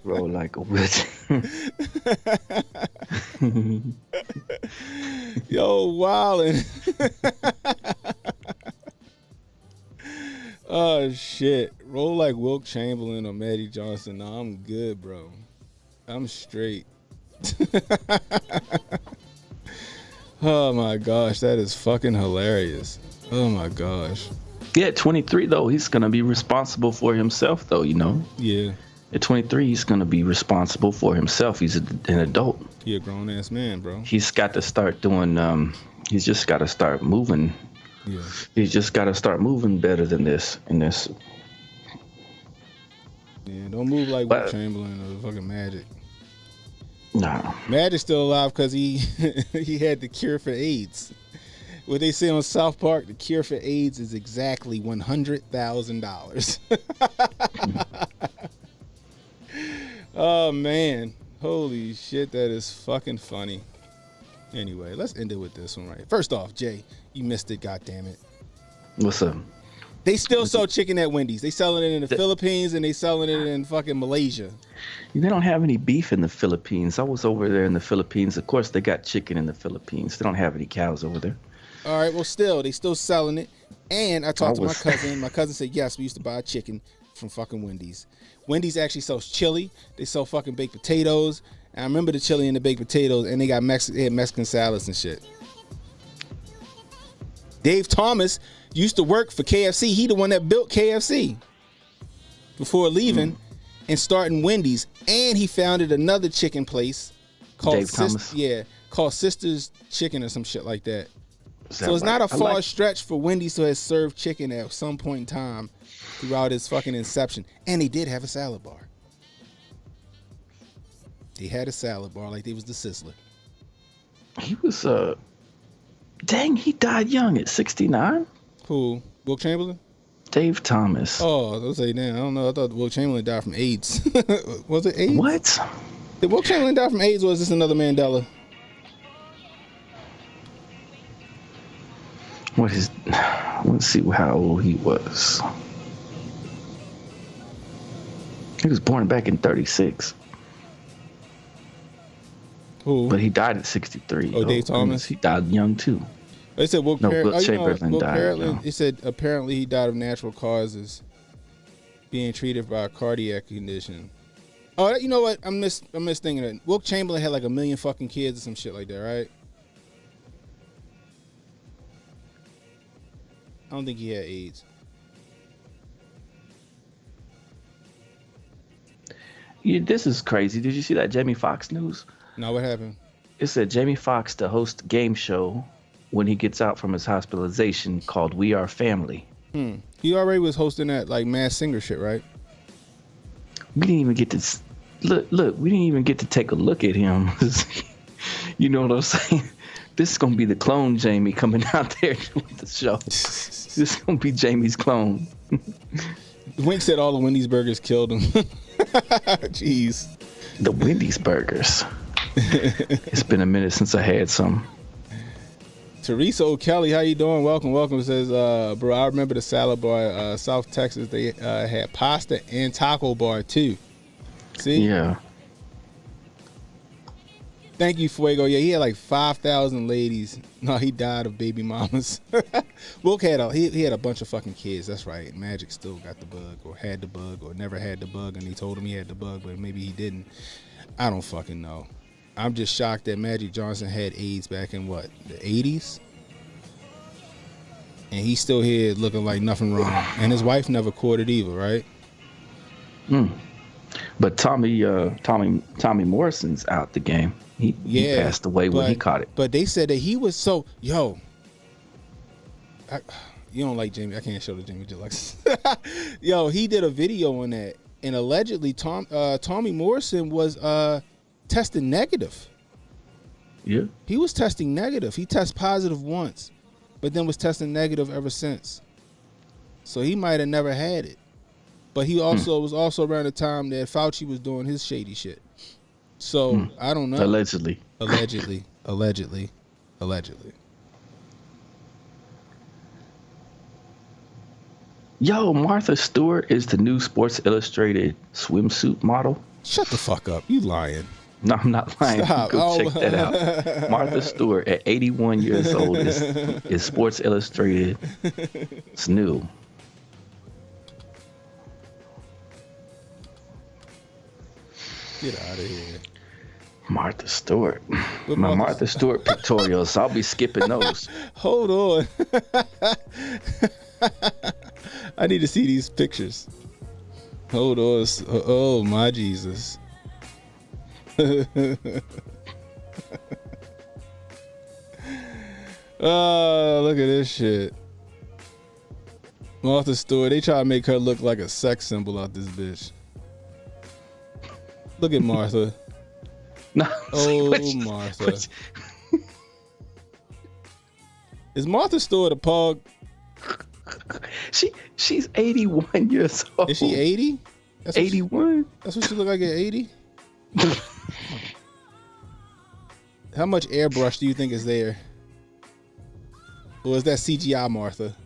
Roll like a witch. Yo, wildin'. Oh shit. Roll like Wilt Chamberlain or Magic Johnson. Nah, I'm good, bro. I'm straight. Oh my gosh, that is fucking hilarious. Oh my gosh. Yeah, at 23 though, he's gonna be responsible for himself though, Yeah. At 23, he's gonna be responsible for himself. He's an adult. He a grown ass man, bro. He's got to start doing. He's just got to start moving. Yeah. He's just got to start moving better than this. Yeah, don't move like Wilt Chamberlain or fucking Magic. Nah. Magic's still alive because he he had the cure for AIDS. What they say on South Park, the cure for AIDS is exactly $100,000. Oh man, holy shit, that is fucking funny. Anyway, let's end it with this one, right? First off, Jay, you missed it, goddammit. What's up? They still sell chicken at Wendy's. They selling it in the Philippines and they selling it in fucking Malaysia. They don't have any beef in the Philippines. I was over there in the Philippines. Of course, they got chicken in the Philippines. They don't have any cows over there. All right, well, they still selling it. And I talked to my cousin. My cousin said, yes, we used to buy chicken from fucking Wendy's. Wendy's actually sells chili. They sell fucking baked potatoes. And I remember the chili and the baked potatoes, and they got Mexican salads and shit. Dave Thomas used to work for KFC. He the one that built KFC before leaving and starting Wendy's. And he founded another chicken place called Dave Thomas? called Sisters Chicken or some shit like that. So it's right? not a far stretch for Wendy's to have served chicken at some point in time throughout its fucking inception. And they did have a salad bar. They had a salad bar like they was the Sizzler. He was dang, he died young at 69. Who? Wilt Chamberlain? Dave Thomas. Oh, I was say, damn, I don't know. I thought Wilt Chamberlain died from AIDS. Was it AIDS? What? Did Wilt Chamberlain die from AIDS or is this another Mandela? Let's see how old he was. He was born back in 36. Who? But he died at 63. Oh, Dave Thomas? He died young too. They said Wilt Chamberlain died young. He said apparently he died of natural causes, being treated for a cardiac condition. Oh, you know what? I'm thinking that Wilt Chamberlain had like 1 million fucking kids or some shit like that, right? I don't think he had AIDS. Yeah, this is crazy. Did you see that Jamie Foxx news? No, what happened? It said Jamie Foxx to host a game show when he gets out from his hospitalization called We Are Family. He already was hosting that like Masked Singer shit, right? We didn't even get to look. We didn't even get to take a look at him. You know what I'm saying? This is gonna be the clone Jamie coming out there with the show. This is gonna be Jamie's clone. Wink said all the Wendy's burgers killed him. Jeez. The Wendy's burgers. It's been a minute since I had some. Teresa O'Kelly, how you doing? Welcome. Says, bro, I remember the salad bar, South Texas. They had pasta and taco bar too. See? Yeah. Thank you, Fuego. Yeah, he had like 5,000 ladies. No, he died of baby mamas. Wilk had a bunch of fucking kids. That's right. Magic still got the bug, or had the bug, or never had the bug, and he told him he had the bug, but maybe he didn't. I don't fucking know. I'm just shocked that Magic Johnson had AIDS back in what, the 80s? And he's still here looking like nothing wrong. And his wife never caught it either, right? But Tommy Morrison's out the game. He passed away when he caught it. But they said that he was so you don't like Jamie. I can't show the Jamie Deluxe. Yo, he did a video on that, and allegedly Tommy Morrison was tested negative. Yeah. He was testing negative. He tested positive once, but then was testing negative ever since. So he might have never had it. But he also was also around the time that Fauci was doing his shady shit. So I don't know. Allegedly. Yo, Martha Stewart is the new Sports Illustrated swimsuit model. Shut the fuck up. You lying. No, I'm not lying. Stop. Go check that out. Martha Stewart at 81 years old is Sports Illustrated. It's new. Get out of here. Martha Stewart. My Martha Stewart pictorials. I'll be skipping those. Hold on. I need to see these pictures. Hold on. Oh, my Jesus. Oh, look at this shit. Martha Stewart. They try to make her look like a sex symbol out this bitch. Look at Martha. No. Oh, Martha. Is Martha Stewart a pug? She's 81 years old. Is she 80? 81? That's what she look like at 80? How much airbrush do you think is there? Or is that CGI Martha?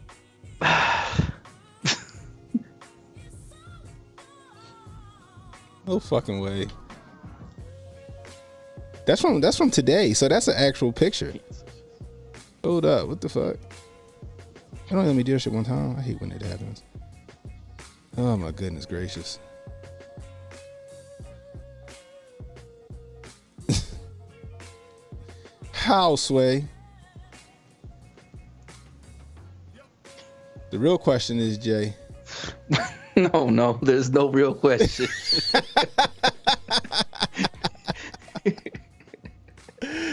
No fucking way. That's from today, so that's an actual picture. Hold up, what the fuck? I don't let me do that shit one time. I hate when it happens. Oh my goodness gracious. How, Sway? The real question is, Jay. No, there's no real question.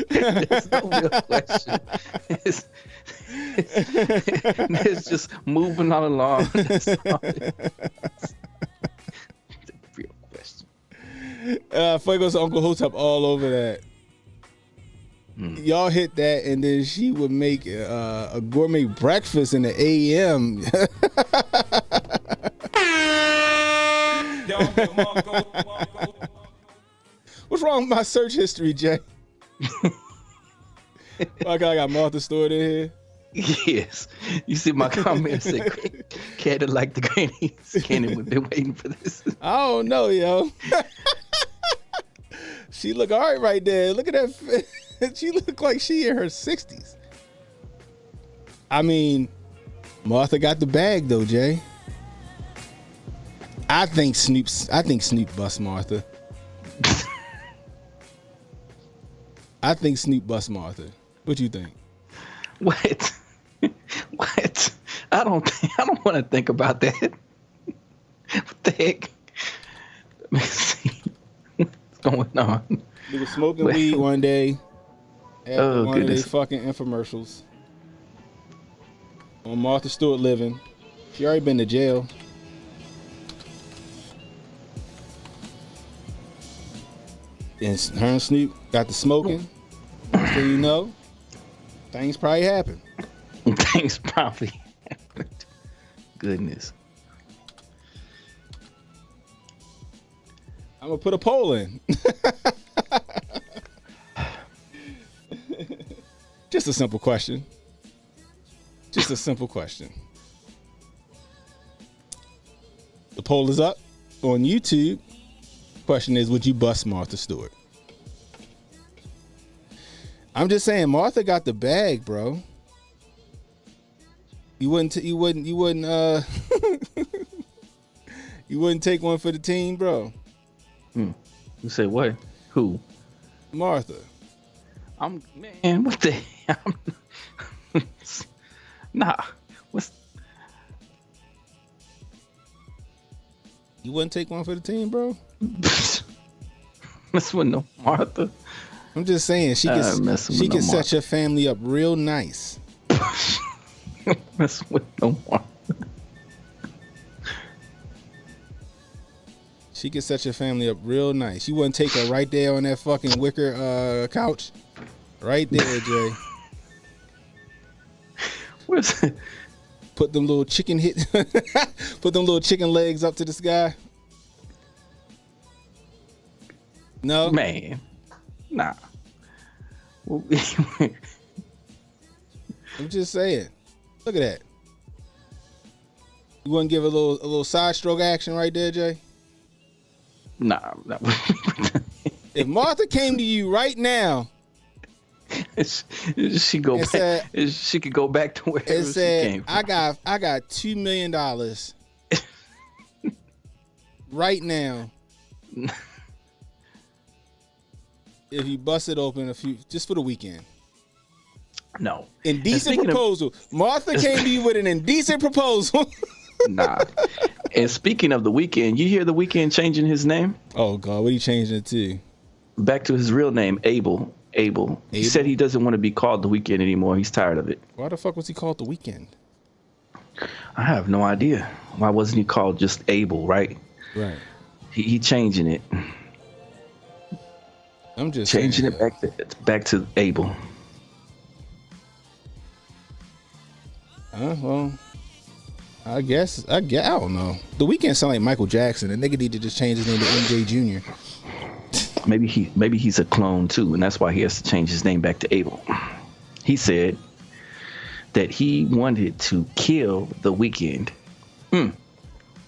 There's no real question. It's just moving on along. That's all real question. Fuego's Uncle Hotep all over that. Y'all hit that, and then she would make a gourmet breakfast in the AM. What's wrong with my search history, Jay? I got Martha Stewart in here. Yes. You see my comment said Candy like the grannies. Candy would been waiting for this. I don't know, yo. She look all right there. Look at that. She look like she in her 60s. I mean, Martha got the bag though, Jay. I think Snoop bust Martha. I think Snoop bust Martha. What you think? What? What? I don't want to think about that. What the heck? Let me see what's going on. They were smoking weed one day after one goodness. of their fucking infomercials on Martha Stewart Living. She already been to jail. And her and Snoop got to smoking. So you know, things probably happen. Things probably happened. Goodness. I'm gonna put a poll in. Just a simple question. Just a simple question. The poll is up on YouTube. Question is, would you bust Martha Stewart? I'm just saying, Martha got the bag, bro. You wouldn't you wouldn't take one for the team, bro. You say what? Who? Martha. Man, what the hell? Nah. You wouldn't take one for the team, bro? Mess with no Martha. I'm just saying, she can set your family up real nice. Mess with no Martha. She can set your family up real nice. You wouldn't take her right there on that fucking wicker couch? Right there, Jay. Where's it? Put them little chicken legs up to the sky. No? Man. Nah. I'm just saying. Look at that. You wouldn't give a little side stroke action right there, Jay? Nah. If Martha came to you right now, she could go back to wherever she came from. I got $2 million right now. If you bust it open just for the weekend. No. Indecent proposal. Martha came to you with an indecent proposal. Nah. And speaking of the Weeknd, you hear the Weeknd changing his name? Oh God, what are you changing it to? Back to his real name, Abel. He said he doesn't want to be called the Weeknd anymore. He's tired of it. Why the fuck was he called the Weeknd? I have no idea. Why wasn't he called just Abel, right? Right. He changing it. I'm just changing it back to Abel. Well, I don't know. The Weeknd sound like Michael Jackson. The nigga need to just change his name to MJ Jr. Maybe he's a clone too, and that's why he has to change his name back to Abel. He said that he wanted to kill the Weeknd.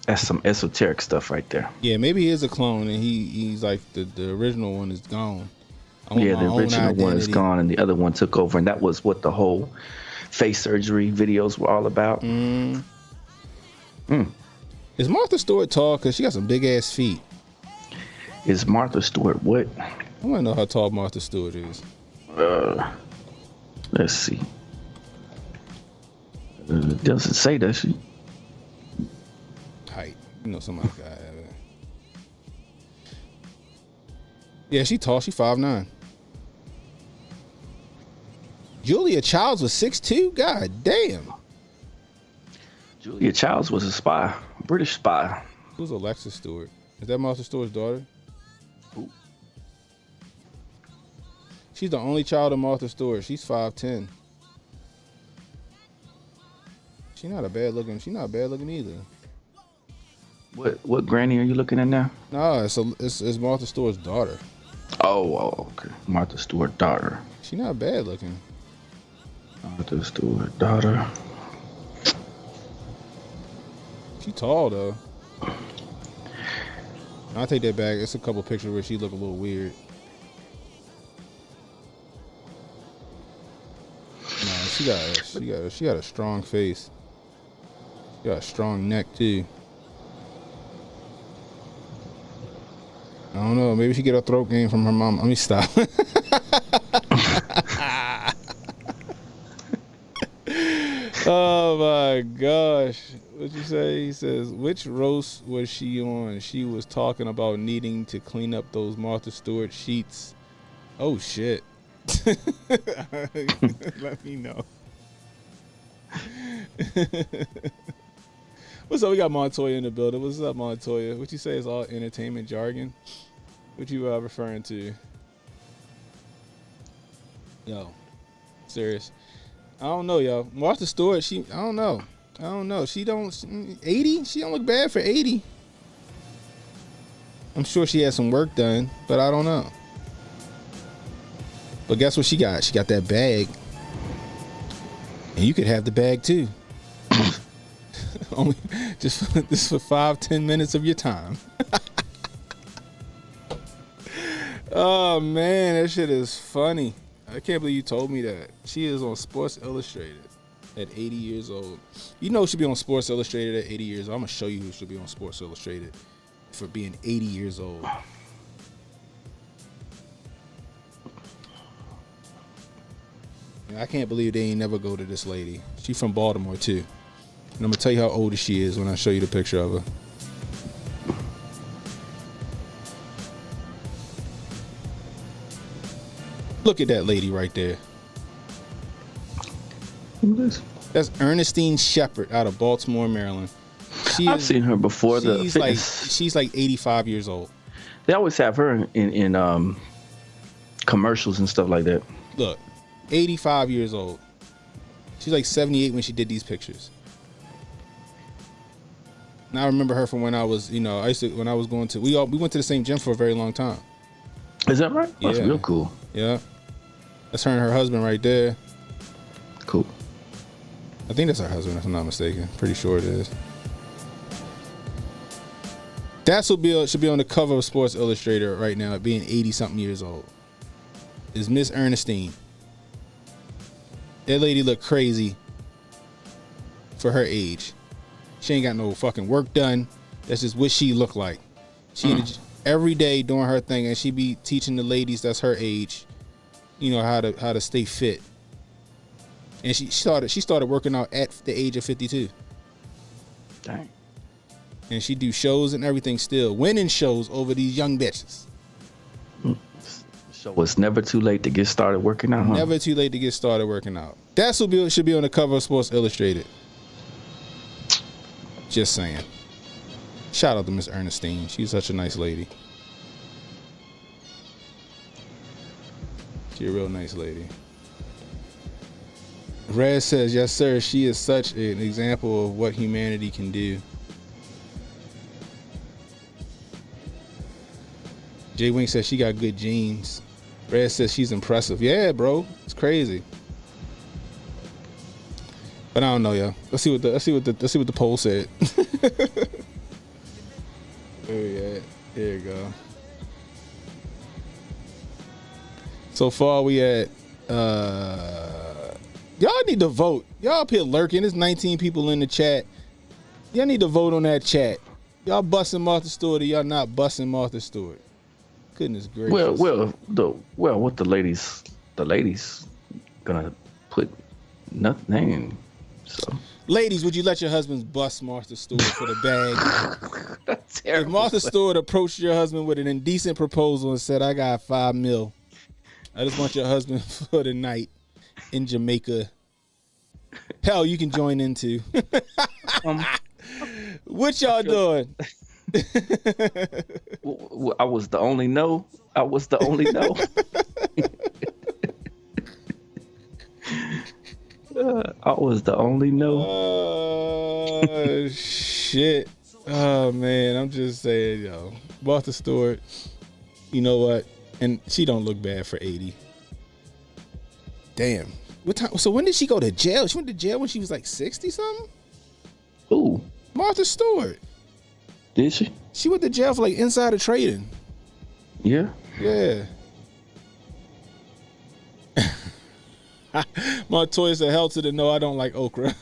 That's some esoteric stuff right there. Yeah, maybe he is a clone, and he's like the original one is gone. Yeah, the original one is gone, and the other one took over, and that was what the whole face surgery videos were all about. Is Martha Stewart tall? Because she got some big ass feet. Is Martha Stewart what? I want to know how tall Martha Stewart is. Let's see. It doesn't say that she. Height. You know somebody got to have it. Yeah, she tall. She 5'9". Julia Childs was 6'2". God damn. Julia Childs was a spy, British spy. Who's Alexis Stewart? Is that Martha Stewart's daughter? Who? She's the only child of Martha Stewart. She's 5'10". She's not bad looking either. What granny are you looking at now? No, it's Martha Stewart's daughter. Oh, okay. Martha Stewart's daughter. She's not bad looking. Martha Stewart's daughter. She tall though. I'll take that back. It's a couple pictures where she look a little weird. Nah, she got a strong face. She got a strong neck too. I don't know. Maybe she get her throat game from her mom. Let me stop. Oh my gosh. What'd you say? He says, which roast was she on? She was talking about needing to clean up those Martha Stewart sheets. Oh shit. Let me know. What's up? We got Montoya in the building. What's up, Montoya? What you say is all entertainment jargon? What you referring to? Yo, serious. I don't know, yo. Martha Stewart, I don't know. She don't 80. She don't look bad for 80. I'm sure she had some work done, but I don't know. But guess what she got? She got that bag, and you could have the bag too. Only just for 5-10 minutes of your time. Oh man, that shit is funny. I can't believe you told me that. She is on Sports Illustrated at 80 years old. You know she'll be on Sports Illustrated at 80 years old. I'm going to show you who should be on Sports Illustrated for being 80 years old. I can't believe they ain't never go to this lady. She from Baltimore, too. And I'm going to tell you how old she is when I show you the picture of her. Look at that lady right there. That's Ernestine Shepard out of Baltimore, Maryland. I've seen her before. She's like 85 years old. They always have her in commercials and stuff like that. Look, 85 years old. She's like 78 when she did these pictures. And I remember her from when I was, when I was going to, we went to the same gym for a very long time. Is that right? Yeah. That's real cool. Yeah. That's her and her husband right there. Cool. I think that's her husband, if I'm not mistaken. Pretty sure it is. That should be on the cover of Sports Illustrated right now, being 80-something years old. Is Miss Ernestine. That lady look crazy for her age. She ain't got no fucking work done. That's just what she look like. She every day doing her thing, and she be teaching the ladies that's her age, how to stay fit. And she started working out at the age of 52. Dang. And she do shows and everything still, winning shows over these young bitches. So it's never too late to get started working out, huh? Never too late to get started working out. That's what should be on the cover of Sports Illustrated. Just saying. Shout out to Miss Ernestine. She's such a nice lady. She's a real nice lady. Red says, yes, sir. She is such an example of what humanity can do. Jay Wink says she got good genes. Red says she's impressive. Yeah, bro. It's crazy. But I don't know, yo. Let's see what the poll said. There you go. So far we at y'all need to vote. Y'all up here lurking. There's 19 people in the chat. Y'all need to vote on that chat. Y'all busting Martha Stewart or y'all not busting Martha Stewart? Goodness gracious. Well, what the ladies gonna put nothing. So, ladies, would you let your husbands bust Martha Stewart for the bag? That's terrible. If Martha Stewart approached your husband with an indecent proposal and said, I got $5 million, I just want your husband for the night in Jamaica. Hell, you can join in too. What y'all doing? I was the only no. I was the only no. Oh, shit. Oh, man. I'm just saying, yo. Martha Stewart, you know what? And she don't look bad for 80. Damn. What time? So when did she go to jail? She went to jail when she was like 60-something? Who? Martha Stewart. Did she? She went to jail for like insider trading. Yeah? Yeah. Montoya said, hell to the no, I don't like okra.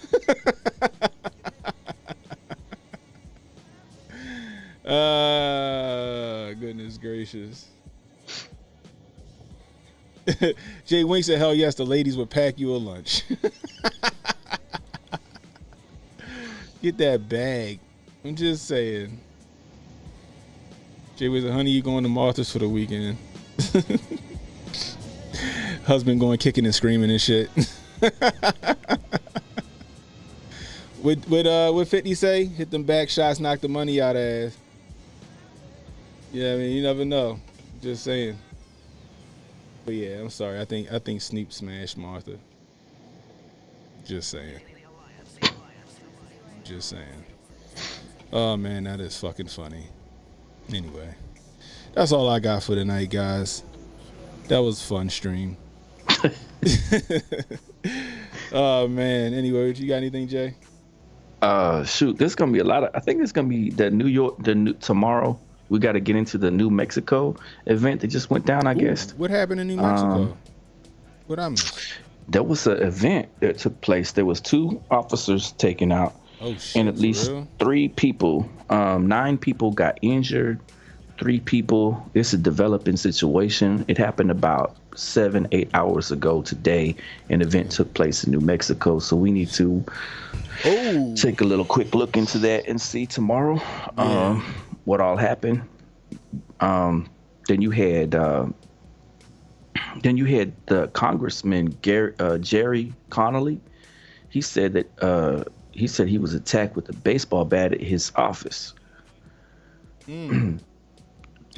Goodness gracious. Jay Wink said, hell yes, the ladies would pack you a lunch. Get that bag. I'm just saying. Jay Wink said, honey, you going to Martha's for the weekend. Husband going kicking and screaming and shit. What 50 say? Hit them back shots, knock the money out of ass. Yeah, I mean, you never know. Just saying. But yeah, I'm sorry. I think Snoop smashed Martha. Just saying. Just saying. Oh man, that is fucking funny. Anyway, that's all I got for tonight, guys. That was a fun stream. Oh man. Anyway, you got anything, Jay? Shoot, there's gonna be a lot of. I think it's gonna be tomorrow. We got to get into the New Mexico event that just went down, I guess. What happened in New Mexico? What I missed? There was an event that took place. There was 2 officers taken out, and at least 3 people, 9 people got injured. 3 people. It's a developing situation. It happened about 7-8 hours ago today. An event took place in New Mexico, so we need to take a little quick look into that and see tomorrow. What all happened. Then you had the Congressman Jerry Connolly. He said that he was attacked with a baseball bat at his office. He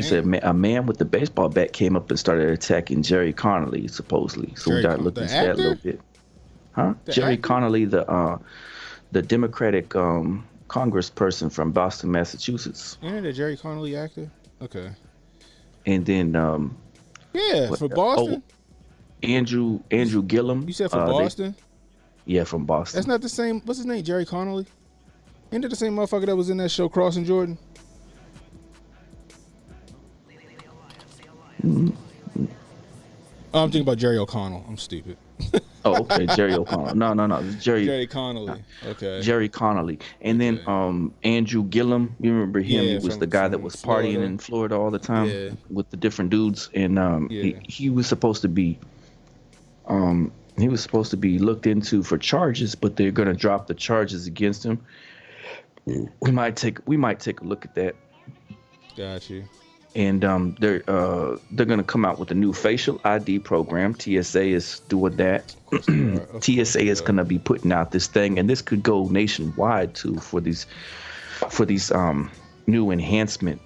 said a man with the baseball bat came up and started attacking Jerry Connolly, supposedly. So we got to look into that a little bit. Jerry Connolly, the Democratic congressperson from Boston, Massachusetts. Isn't it a Jerry Connolly actor? Okay. And then for Boston. Andrew Gillum. You said from Boston? From Boston. That's not the same. What's his name? Jerry Connolly? Ain't it the same motherfucker that was in that show Crossing Jordan? I'm thinking about Jerry O'Connell. I'm stupid. Oh, okay, Jerry O'Connell. No, Jerry Connolly. Okay. Jerry Connolly, and then Andrew Gillum. You remember him? He was the guy that was partying in Florida all the time with the different dudes, and he was supposed to be looked into for charges, but they're gonna drop the charges against him. We might take a look at that. Got you. And they're gonna come out with a new facial ID program. TSA is doing that. TSA is gonna be putting out this thing, and this could go nationwide too for these new enhancement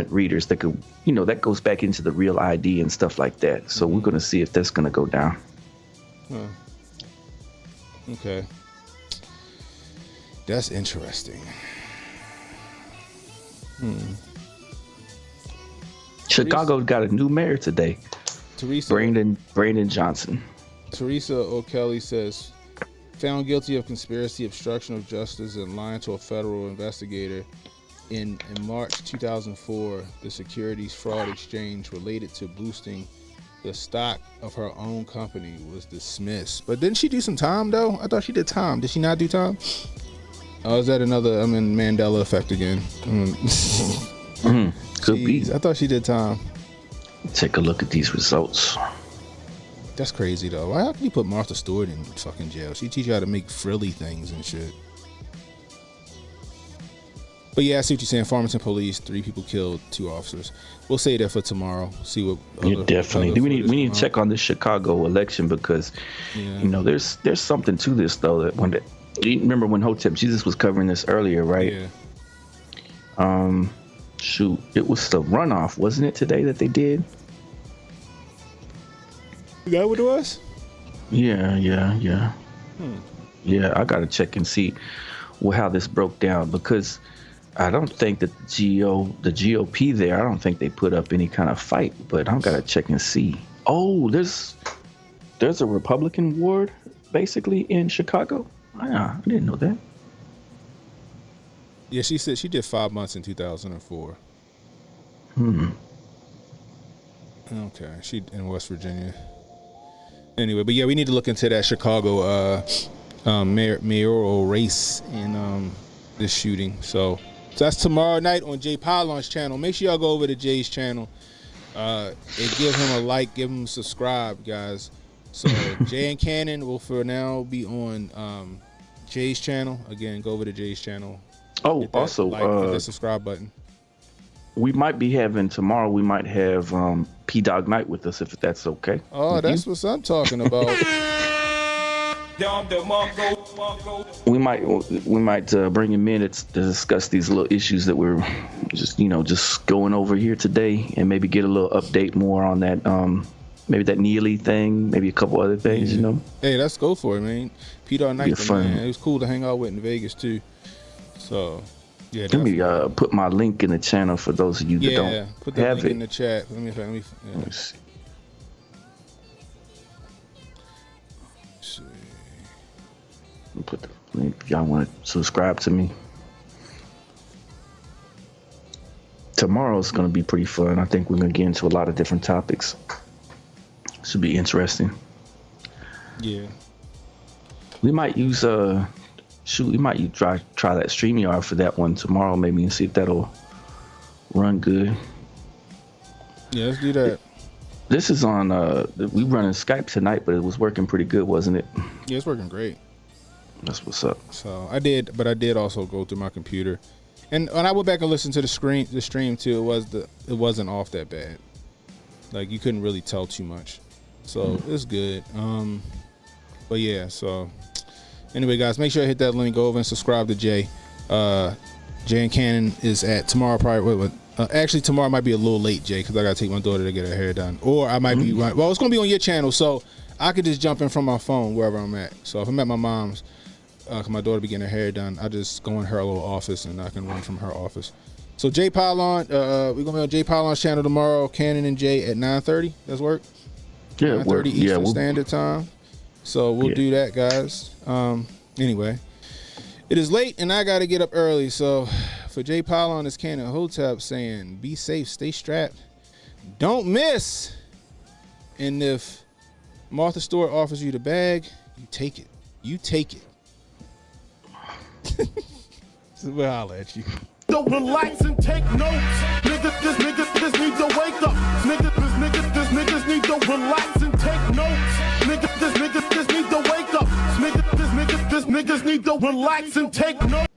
readers that could, that goes back into the real ID and stuff like that. So we're gonna see if that's gonna go down. Okay, that's interesting. Chicago got a new mayor today. Brandon Johnson. Teresa O'Kelly says, found guilty of conspiracy, obstruction of justice, and lying to a federal investigator. In March 2004, the securities fraud exchange related to boosting the stock of her own company was dismissed. But didn't she do some time though? I thought she did time. Did she not do time? Oh, is that another? I'm in Mandela effect again. Could be. I thought she did time. Take a look at these results. That's crazy though. Why can you put Martha Stewart in fucking jail? She teach you how to make frilly things and shit. But yeah, I see what you're saying. Farmington police, 3 people killed, 2 officers. We'll say that for tomorrow. See what. Definitely. We need to check on this Chicago election because, there's something to this though. That you remember when Hotep Jesus was covering this earlier, right? Yeah. Shoot, it was the runoff, wasn't it, today that they did? Is that what it was? Yeah. Yeah, I gotta check and see how this broke down because I don't think that the GOP there, I don't think they put up any kind of fight, but I gotta check and see. Oh, there's a Republican ward basically in Chicago. I didn't know that. Yeah, she said she did 5 months in 2004. Okay, she in West Virginia. Anyway, but yeah, we need to look into that Chicago mayoral race in this shooting. So So that's tomorrow night on Jay Pylon's channel. Make sure y'all go over to Jay's channel and give him a like, give him a subscribe, guys. So Jay and Cannon will for now be on Jay's channel. Again, go over to Jay's channel. Oh, also, hit that subscribe button. We might be having tomorrow. We might have P Dog Night with us, if that's okay. Oh, that's what I'm talking about. We might bring him in to discuss these little issues that we're just going over here today, and maybe get a little update more on that. Maybe that Neely thing, maybe a couple other things, Hey, let's go for it, man. P Dog Night, fun. Man. It was cool to hang out with in Vegas too. So. Yeah, let me put my link in the channel for those of you that don't put the have link it. in the chat. Let me see. Let me put the link if y'all want to subscribe to me. Tomorrow's going to be pretty fun. I think we're going to get into a lot of different topics. Should be interesting. Yeah. We might use we might try that StreamYard for that one tomorrow, maybe, and see if that'll run good. Yeah, let's do that. This is on we running Skype tonight, but it was working pretty good, wasn't it? Yeah, it's working great. That's what's up. So I did also go through my computer, and when I went back and listened to the stream too, it wasn't off that bad. Like, you couldn't really tell too much, so it's good. But yeah, so. Anyway, guys, make sure you hit that link. Go over and subscribe to Jay. Jay and Cannon is at tomorrow. Probably. Actually, tomorrow might be a little late, Jay, because I got to take my daughter to get her hair done. Or I might be right. Well, it's going to be on your channel, so I could just jump in from my phone wherever I'm at. So if I'm at my mom's, cause my daughter be getting her hair done, I just go in her little office and I can run from her office. So Jay Pylon, we're going to be on Jay Pylon's channel tomorrow. Cannon and Jay at 9:30. That's work? Yeah, 9:30 Eastern Standard Time. So we'll do that, guys. Anyway, it is late and I got to get up early. So for Jay Pylon, it's Cannon Hotep saying, be safe, stay strapped, don't miss. And if Martha Stewart offers you the bag, you take it. You take it. So we'll holler at you. So relax and take notes. Niggas need to wake up. Niggas need to relax and take notes. Niggas need to wake up. Niggas need to relax and take notes.